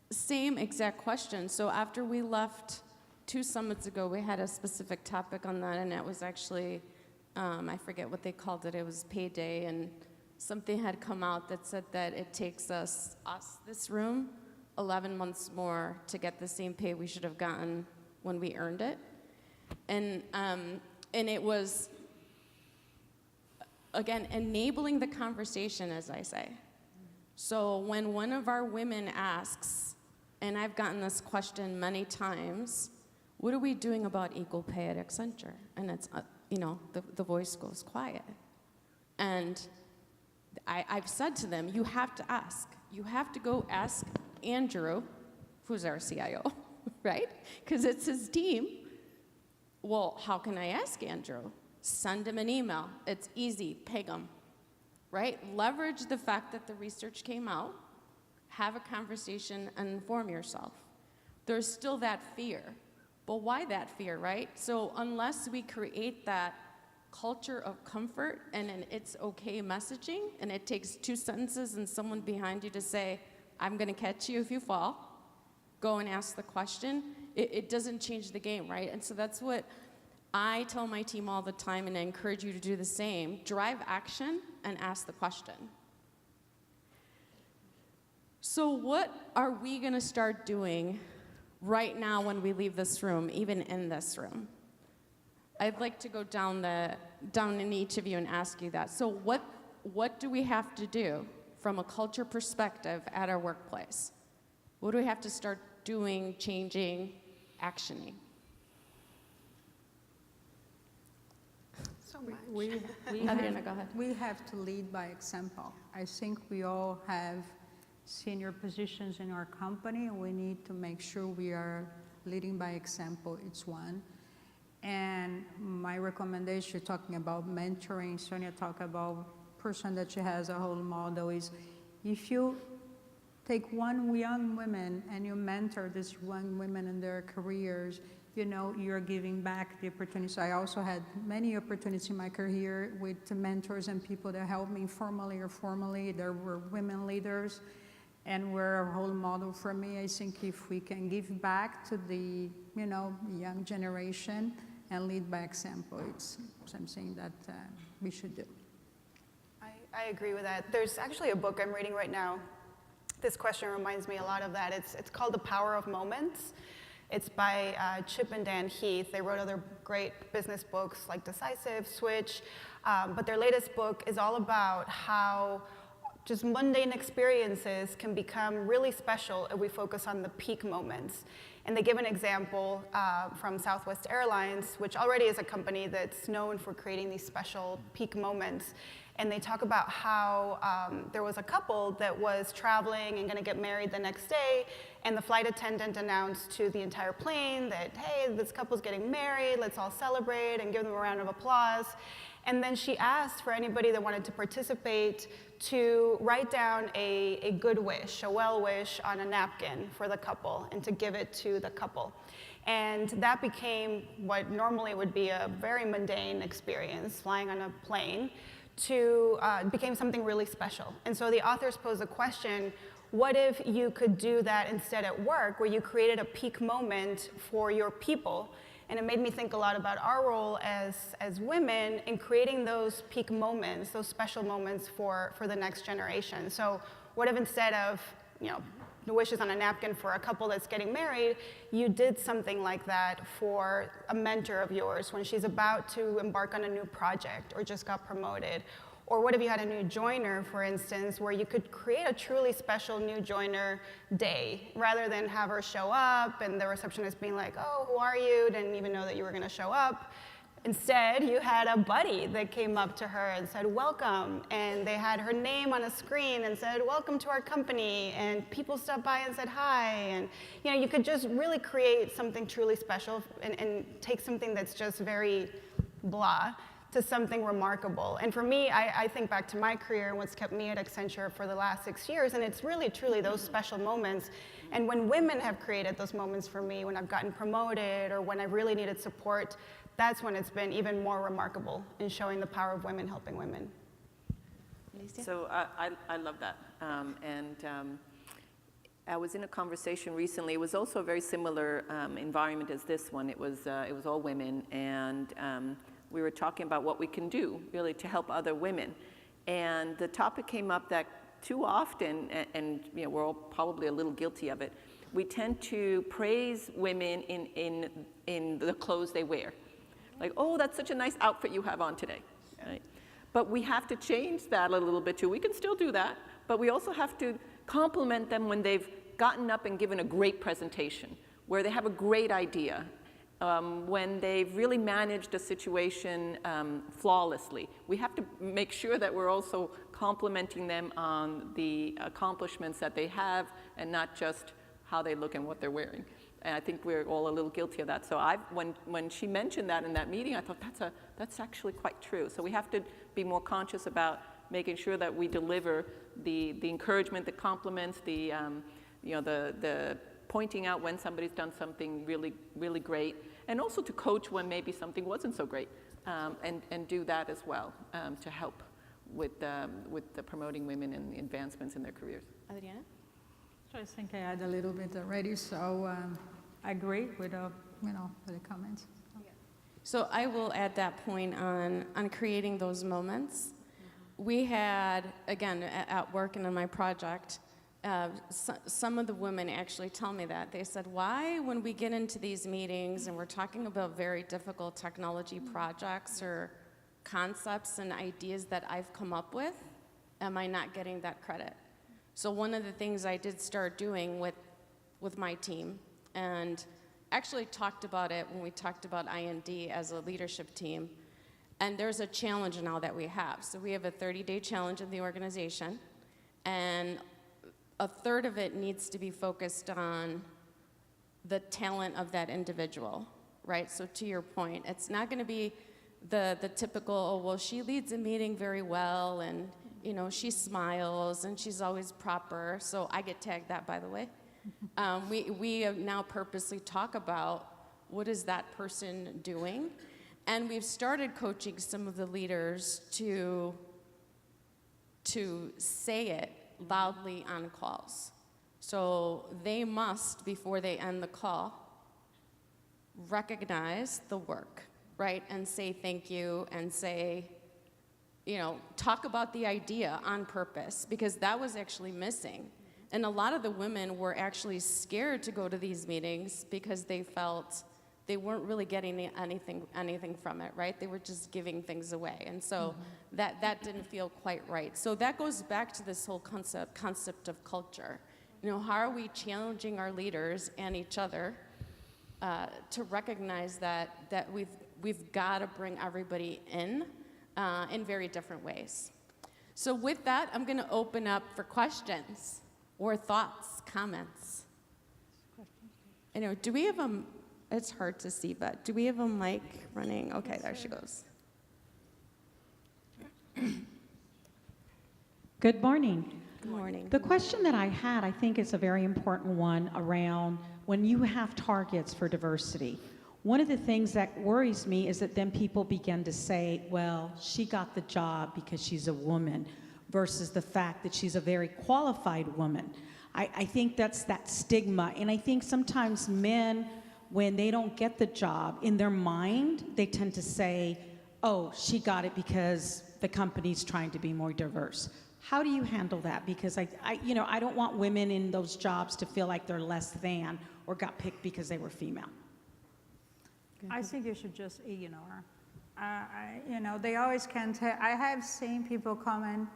same exact question. So after we left 2 summits ago, we had a specific topic on that, and it was actually, I forget what they called it, it was payday, and something had come out that said that it takes us, this room, 11 months more to get the same pay we should have gotten when we earned it. And it was, again, enabling the conversation, as I say. So when one of our women asks, and I've gotten this question many times, what are we doing about equal pay at Accenture? And it's, the voice goes quiet. And I've said to them, you have to ask. You have to go ask Andrew, who's our CIO, right? Because it's his team. Well, how can I ask Andrew? Send him an email. It's easy. Ping him, right? Leverage the fact that the research came out. Have a conversation and inform yourself. There's still that fear. But why that fear, right? So unless we create that culture of comfort and an it's okay messaging, and it takes 2 sentences and someone behind you to say, I'm going to catch you if you fall, go and ask the question, it doesn't change the game, right? And so that's what I tell my team all the time, and I encourage you to do the same, drive action and ask the question. So what are we gonna start doing right now when we leave this room, even in this room? I'd like to go down in each of you and ask you that. So what do we have to do from a culture perspective at our workplace? What do we have to start doing, changing, actioning? So much. Adriana, go ahead. We have to lead by example. I think we all have senior positions in our company, and we need to make sure we are leading by example, each one. And my recommendation, talking about mentoring, Sonia talked about person that she has a whole model, is if you take one young woman and you mentor these young women in their careers, you know, you're giving back the opportunities. I also had many opportunities in my career with mentors and people that helped me informally or formally. There were women leaders and were a role model for me. I think if we can give back to the, you know, young generation and lead by example, it's something that we should do. I agree with that. There's actually a book I'm reading right now. This question reminds me a lot of that. It's called The Power of Moments. It's by Chip and Dan Heath. They wrote other great business books like Decisive, Switch, but their latest book is all about how just mundane experiences can become really special if we focus on the peak moments. And they give an example from Southwest Airlines, which already is a company that's known for creating these special peak moments. And they talk about how there was a couple that was traveling and going to get married the next day, and the flight attendant announced to the entire plane that, hey, this couple's getting married, let's all celebrate and give them a round of applause. And then she asked for anybody that wanted to participate to write down a good wish, a well wish on a napkin for the couple, and to give it to the couple. And that became what normally would be a very mundane experience, flying on a plane, to became something really special. And so the authors pose a question, what if you could do that instead at work, where you created a peak moment for your people? And it made me think a lot about our role as women in creating those peak moments, those special moments for the next generation. So what if instead of, you know, the wishes on a napkin for a couple that's getting married, you did something like that for a mentor of yours when she's about to embark on a new project or just got promoted? Or what if you had a new joiner, for instance, where you could create a truly special new joiner day, rather than have her show up and the receptionist being like, oh, who are you? Didn't even know that you were gonna show up. Instead, you had a buddy that came up to her and said, welcome, and they had her name on a screen and said, welcome to our company, and people stopped by and said hi, and you know, you could just really create something truly special and take something that's just very blah to something remarkable. And for me, I think back to my career and what's kept me at Accenture for the last 6 years, and it's really, truly those special moments. And when women have created those moments for me, when I've gotten promoted or when I really needed support, that's when it's been even more remarkable in showing the power of women helping women. So I love that. I was in a conversation recently. It was also a very similar environment as this one. It was all women, and we were talking about what we can do really to help other women. And the topic came up that too often, and you know, we're all probably a little guilty of it, we tend to praise women in the clothes they wear. Like, oh, that's such a nice outfit you have on today, right? But we have to change that a little bit too. We can still do that, but we also have to compliment them when they've gotten up and given a great presentation, where they have a great idea, when they've really managed a situation flawlessly. We have to make sure that we're also complimenting them on the accomplishments that they have and not just how they look and what they're wearing. And I think we're all a little guilty of that. So when she mentioned that in that meeting, I thought that's actually quite true. So we have to be more conscious about making sure that we deliver the encouragement, the compliments, the pointing out when somebody's done something really, really great, and also to coach when maybe something wasn't so great, and do that as well to help with the promoting women and the advancements in their careers. Adriana? So I think I had a little bit already, so I agree with with the comments. So I will add that point on creating those moments. We had, again, at work and in my project, some of the women actually tell me that. They said, why, when we get into these meetings and we're talking about very difficult technology projects or concepts and ideas that I've come up with, am I not getting that credit? So one of the things I did start doing with my team, and actually talked about it when we talked about IND as a leadership team, and there's a challenge now that we have. So we have a 30-day challenge in the organization, and a third of it needs to be focused on the talent of that individual, right? So to your point, it's not gonna be the typical, oh, well, she leads a meeting very well, and you know, she smiles, and she's always proper. So I get tagged that, by the way. We now purposely talk about what is that person doing, and we've started coaching some of the leaders to say it loudly on calls. So they must, before they end the call, recognize the work, right? And say thank you, and say, you know, talk about the idea on purpose, because that was actually missing. And a lot of the women were actually scared to go to these meetings because they felt they weren't really getting anything from it, right? They were just giving things away. And so that didn't feel quite right. So that goes back to this whole concept of culture. You know, how are we challenging our leaders and each other to recognize that we've got to bring everybody in very different ways. So with that, I'm going to open up for questions or thoughts, comments. Anyway, do we have a, it's hard to see, but do we have a mic running? Okay, there she goes. Good morning. Good morning. The question that I had, I think is a very important one around when you have targets for diversity. One of the things that worries me is that then people begin to say, well, she got the job because she's a woman, versus the fact that she's a very qualified woman. I think that's that stigma. And I think sometimes men, when they don't get the job, in their mind, they tend to say, oh, she got it because the company's trying to be more diverse. How do you handle that? Because I don't want women in those jobs to feel like they're less than or got picked because they were female. I think you should just ignore. They always can tell. I have seen people comment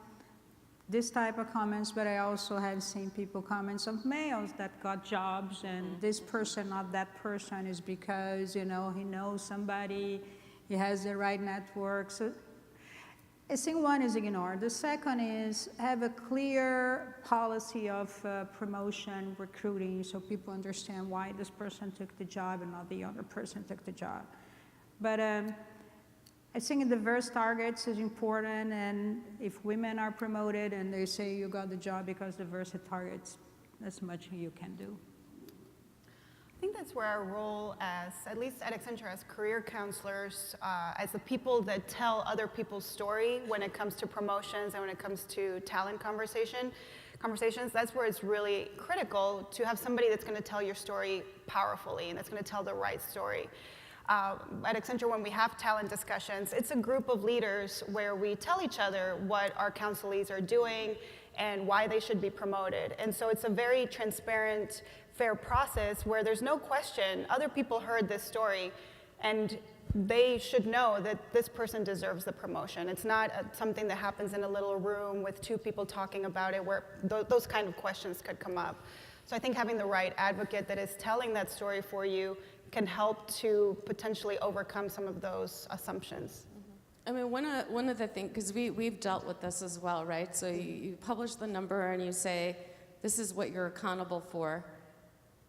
this type of comments, but I also have seen people comments of males that got jobs, and this person, not that person, is because, he knows somebody, he has the right network. So I think one is ignore. The second is have a clear policy of promotion, recruiting, so people understand why this person took the job and not the other person took the job. But I think diverse targets is important, and if women are promoted and they say you got the job because diverse targets, that's much you can do. I think that's where our role as, at least at Accenture, as career counselors, as the people that tell other people's story when it comes to promotions and when it comes to talent conversations, that's where it's really critical to have somebody that's going to tell your story powerfully and that's going to tell the right story. At Accenture, when we have talent discussions, it's a group of leaders where we tell each other what our counselees are doing and why they should be promoted. And so it's a very transparent, fair process where there's no question. Other people heard this story, and they should know that this person deserves the promotion. It's not something that happens in a little room with two people talking about it where those kind of questions could come up. So I think having the right advocate that is telling that story for you can help to potentially overcome some of those assumptions. I mean, one of the things, because we've dealt with this as well, right? So you publish the number and you say, this is what you're accountable for.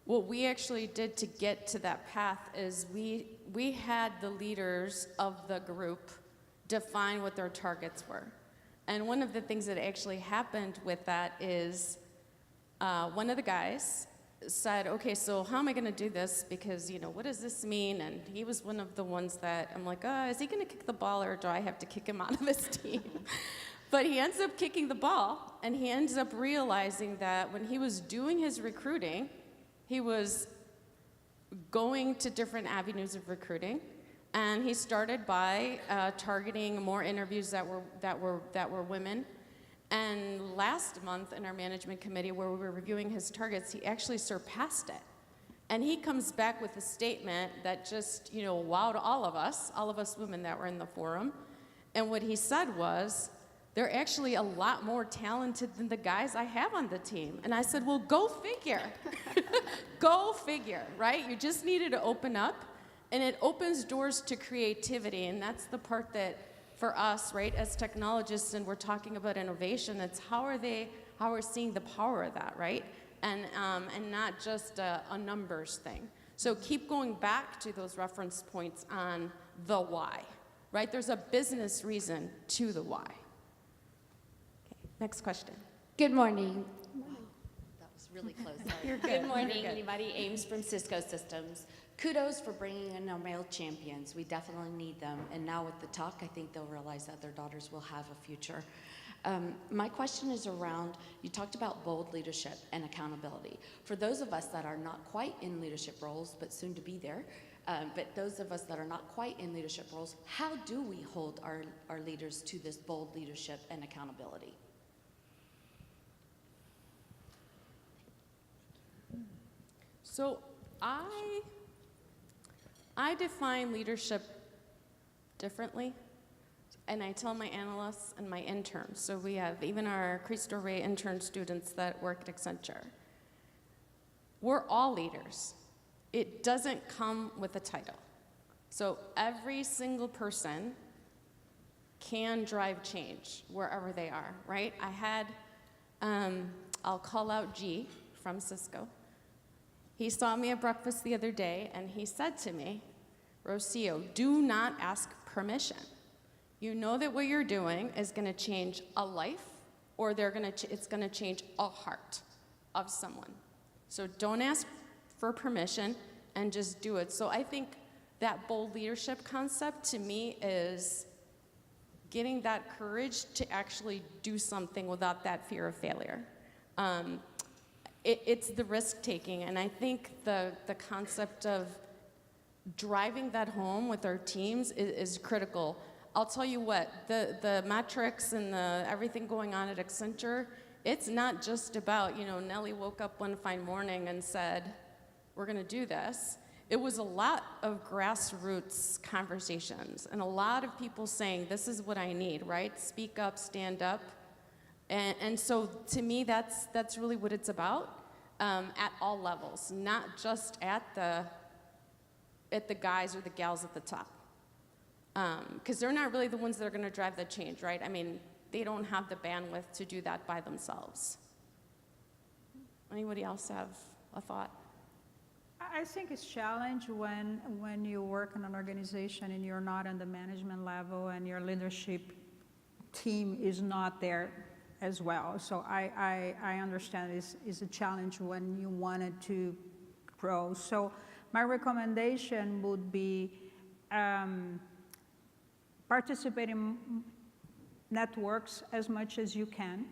What we actually did to get to that path is we had the leaders of the group define what their targets were. And one of the things that actually happened with that is one of the guys said, okay, so how am I going to do this? Because, what does this mean? And he was one of the ones that I'm like, is he going to kick the ball or do I have to kick him out of his team? But he ends up kicking the ball, and he ends up realizing that when he was doing his recruiting, he was going to different avenues of recruiting, And he started by targeting more interviews that were women. And last month in our management committee where we were reviewing his targets, he actually surpassed it. And he comes back with a statement that just, wowed all of us women that were in the forum. And what he said was, they're actually a lot more talented than the guys I have on the team. And I said, well, go figure. Go figure, right? You just needed to open up, and it opens doors to creativity. And that's the part that, for us, right, as technologists, and we're talking about innovation, it's how we're seeing the power of that, right? And not just a numbers thing. So keep going back to those reference points on the why, right? There's a business reason to the why. Next question. Good morning. Wow, that was really close. Sorry. Good morning, anybody. Ames from Cisco Systems. Kudos for bringing in our male champions. We definitely need them. And now with the talk, I think they'll realize that their daughters will have a future. My question is around, you talked about bold leadership and accountability. For those of us that are not quite in leadership roles, but soon to be there, but those of us that are not quite in leadership roles, how do we hold our leaders to this bold leadership and accountability? So I define leadership differently, and I tell my analysts and my interns. So we have even our Cristo Rey intern students that work at Accenture. We're all leaders. It doesn't come with a title. So every single person can drive change wherever they are, right? I had, I'll call out G from Cisco. He saw me at breakfast the other day, and he said to me, Rocio, do not ask permission. You know that what you're doing is going to change a life, or it's going to change a heart of someone. So don't ask for permission, and just do it. So I think that bold leadership concept, to me, is getting that courage to actually do something without that fear of failure. It's the risk-taking, and I think the concept of driving that home with our teams is critical. I'll tell you what, the metrics and everything going on at Accenture, it's not just about, Nellie woke up one fine morning and said, we're gonna do this. It was a lot of grassroots conversations and a lot of people saying, this is what I need, right? Speak up, stand up. And so to me, that's really what it's about at all levels, not just at the guys or the gals at the top. Because they're not really the ones that are going to drive the change, right? I mean, they don't have the bandwidth to do that by themselves. Anybody else have a thought? I think it's a challenge when you work in an organization and you're not on the management level and your leadership team is not there as well. So I understand it's a challenge when you wanted to grow. So my recommendation would be participate in networks as much as you can,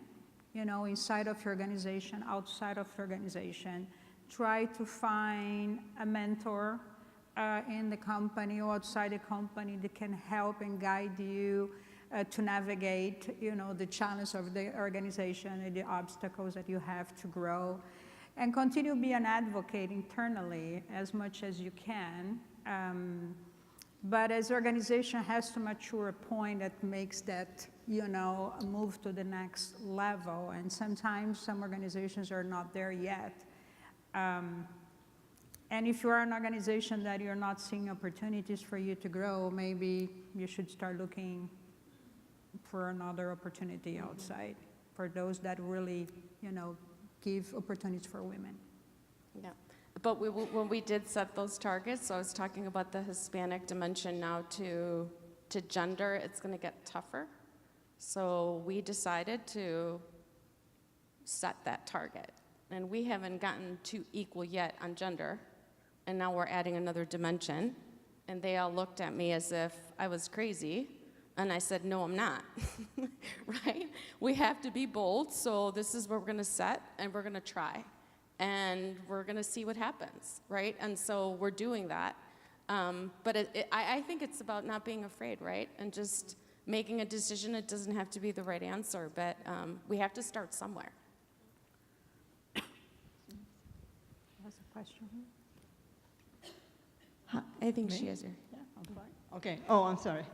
inside of your organization, outside of your organization. Try to find a mentor in the company or outside the company that can help and guide you to navigate, the challenge of the organization and the obstacles that you have to grow. And continue to be an advocate internally as much as you can. But as the organization has to mature a point that makes that, move to the next level. And sometimes some organizations are not there yet. And if you are an organization that you're not seeing opportunities for you to grow, maybe you should start looking for another opportunity outside for those that really, give opportunities for women. Yeah, but when we did set those targets, so I was talking about the Hispanic dimension now to gender, it's going to get tougher. So we decided to set that target. And we haven't gotten to equal yet on gender. And now we're adding another dimension. And they all looked at me as if I was crazy. And I said, no, I'm not, right? We have to be bold, so this is what we're gonna set, and we're gonna try. And we're gonna see what happens, right? And so we're doing that. But I think it's about not being afraid, right? And just making a decision. It doesn't have to be the right answer, but we have to start somewhere. That's a question. I think she is here. Yeah, I'm fine. Okay. Oh, I'm sorry.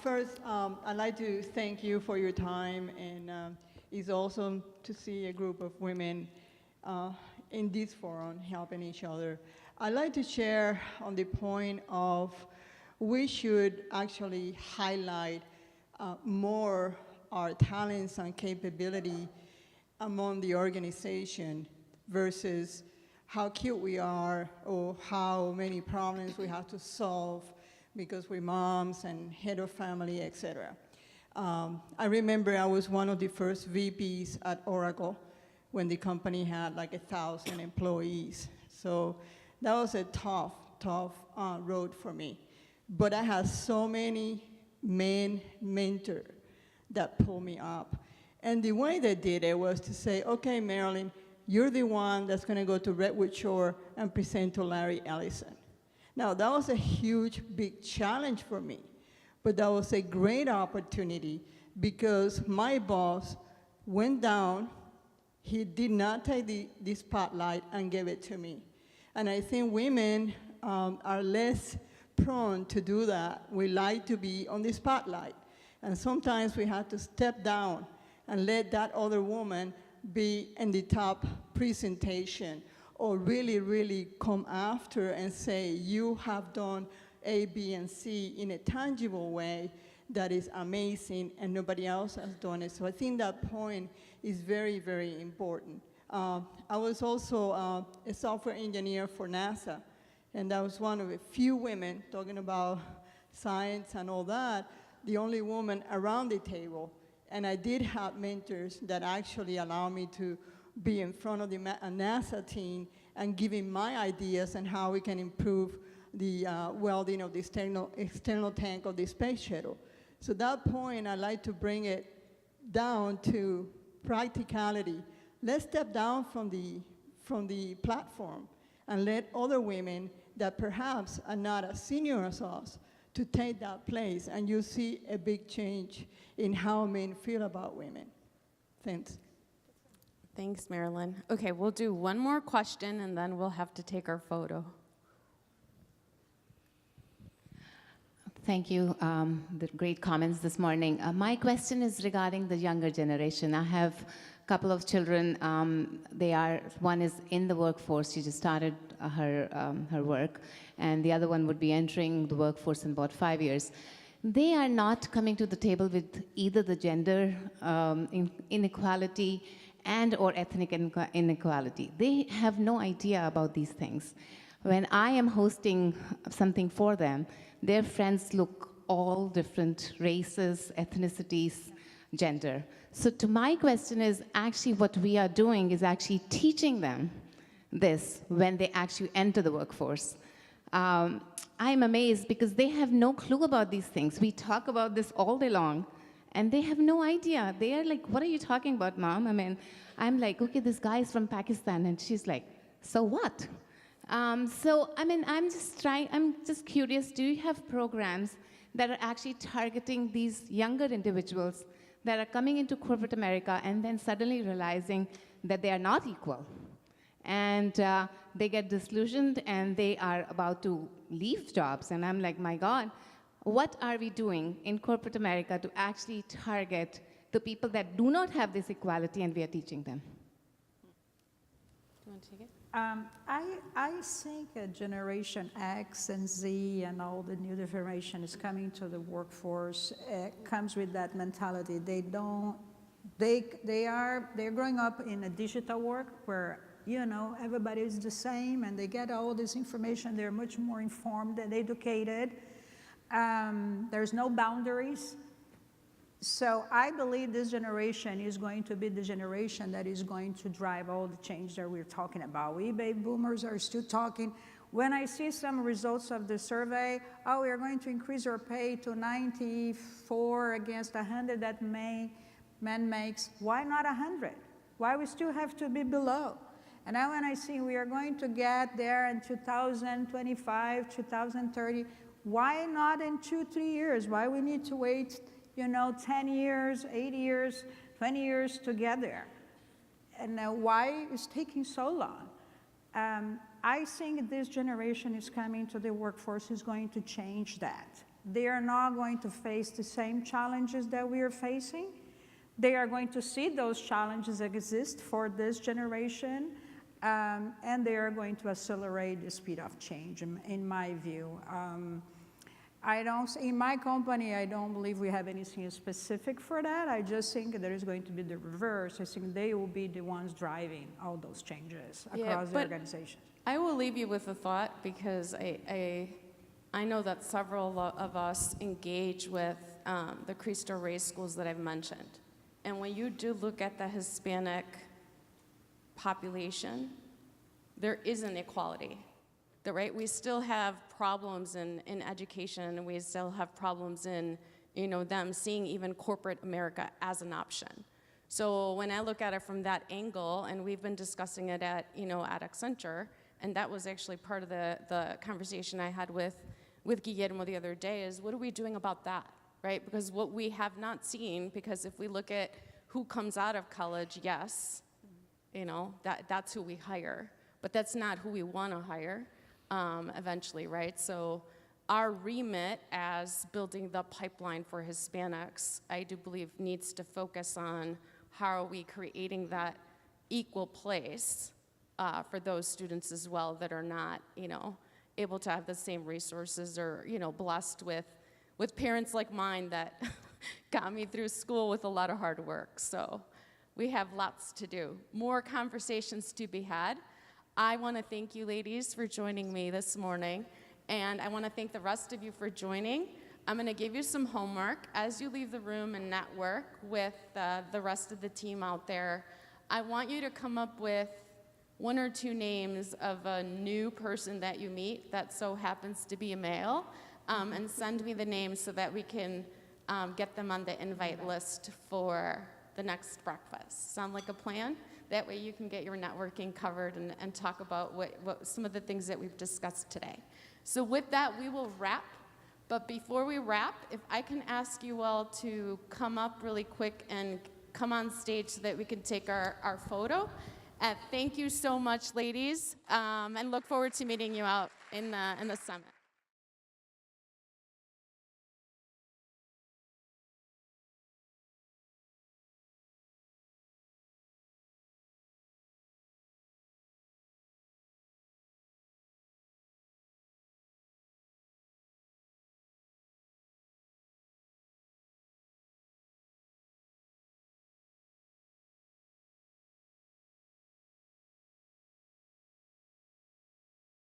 First, I'd like to thank you for your time, and it's awesome to see a group of women in this forum helping each other. I'd like to share on the point of we should actually highlight more our talents and capability among the organization versus how cute we are or how many problems we have to solve because we're moms and head of family, etc. I remember I was one of the first VPs at Oracle when the company had like 1,000 employees. So that was a tough road for me. But I had so many men mentors that pulled me up. And the way they did it was to say, okay, Marilyn, you're the one that's going to go to Redwood Shore and present to Larry Ellison. Now, that was a huge, big challenge for me, but that was a great opportunity because my boss went down, he did not take the spotlight and gave it to me. And I think women are less prone to do that. We like to be on the spotlight. And sometimes we have to step down and let that other woman be in the top presentation or really, really come after and say, you have done A, B, and C in a tangible way that is amazing and nobody else has done it. So I think that point is very, very important. I was also a software engineer for NASA, and I was one of a few women talking about science and all that, the only woman around the table. And I did have mentors that actually allowed me to be in front of the NASA team and giving my ideas on how we can improve the welding of the external tank of the space shuttle. So that point, I like to bring it down to practicality. Let's step down from the platform and let other women that perhaps are not as senior as us to take that place, and you see a big change in how men feel about women. Thanks. Thanks, Marilyn. Okay, we'll do one more question, and then we'll have to take our photo. Thank you. The great comments this morning. My question is regarding the younger generation. I have a couple of children. One is in the workforce. She just started her work, and the other one would be entering the workforce in about 5 years. They are not coming to the table with either the gender inequality and or ethnic inequality. They have no idea about these things. When I am hosting something for them, their friends look all different races, ethnicities, gender. So to my question is actually what we are doing is actually teaching them this when they actually enter the workforce. I'm amazed because they have no clue about these things. We talk about this all day long, and they have no idea. They are like, what are you talking about, Mom? I mean, I'm like, okay, this guy is from Pakistan, and she's like, so what? So, I mean, I'm just curious, do you have programs that are actually targeting these younger individuals that are coming into corporate America and then suddenly realizing that they are not equal? And they get disillusioned and they are about to leave jobs. And I'm like, my God, what are we doing in corporate America to actually target the people that do not have this equality and we are teaching them? Do you want to take it? I think Generation X and Z and all the new generation is coming to the workforce. Comes with that mentality. They're growing up in a digital work where everybody is the same and they get all this information. They're much more informed and educated. There's no boundaries. So I believe this generation is going to be the generation that is going to drive all the change that we're talking about. We baby boomers are still talking. When I see some results of the survey, we are going to increase our pay to 94 against 100 that men makes. Why not 100? Why we still have to be below? And now when I see we are going to get there in 2025, 2030, why not in 2-3 years? Why we need to wait, 10 years, 8 years, 20 years to get there? And why is taking so long? I think this generation is coming to the workforce is going to change that. They are not going to face the same challenges that we are facing. They are going to see those challenges exist for this generation, and they are going to accelerate the speed of change, in my view. In my company, I don't believe we have anything specific for that. I just think there is going to be the reverse. I think they will be the ones driving all those changes across the organization. I will leave you with a thought, because I know that several of us engage with the Cristo Rey schools that I've mentioned. And when you do look at the Hispanic population, there is an equality. Right? We still have problems in education, and we still have problems in them seeing even corporate America as an option. So when I look at it from that angle, and we've been discussing it at Accenture, and that was actually part of the conversation I had with Guillermo the other day, is what are we doing about that, right? Because what we have not seen, because if we look at who comes out of college, yes, that's who we hire, but that's not who we want to hire eventually, right? So our remit as building the pipeline for Hispanics, I do believe, needs to focus on how are we creating that equal place for those students as well that are not, able to have the same resources, or, blessed with parents like mine that got me through school with a lot of hard work. So we have lots to do, more conversations to be had. I want to thank you ladies for joining me this morning, and I want to thank the rest of you for joining. I'm going to give you some homework as you leave the room and network with the rest of the team out there. I want you to come up with 1 or 2 names of a new person that you meet that so happens to be a male, and send me the names so that we can get them on the invite list for the next breakfast. Sound like a plan? That way you can get your networking covered and talk about what some of the things that we've discussed today. So with that, we will wrap. But before we wrap, if I can ask you all to come up really quick and come on stage so that we can take our photo. Thank you so much, ladies, and look forward to meeting you out in the summit.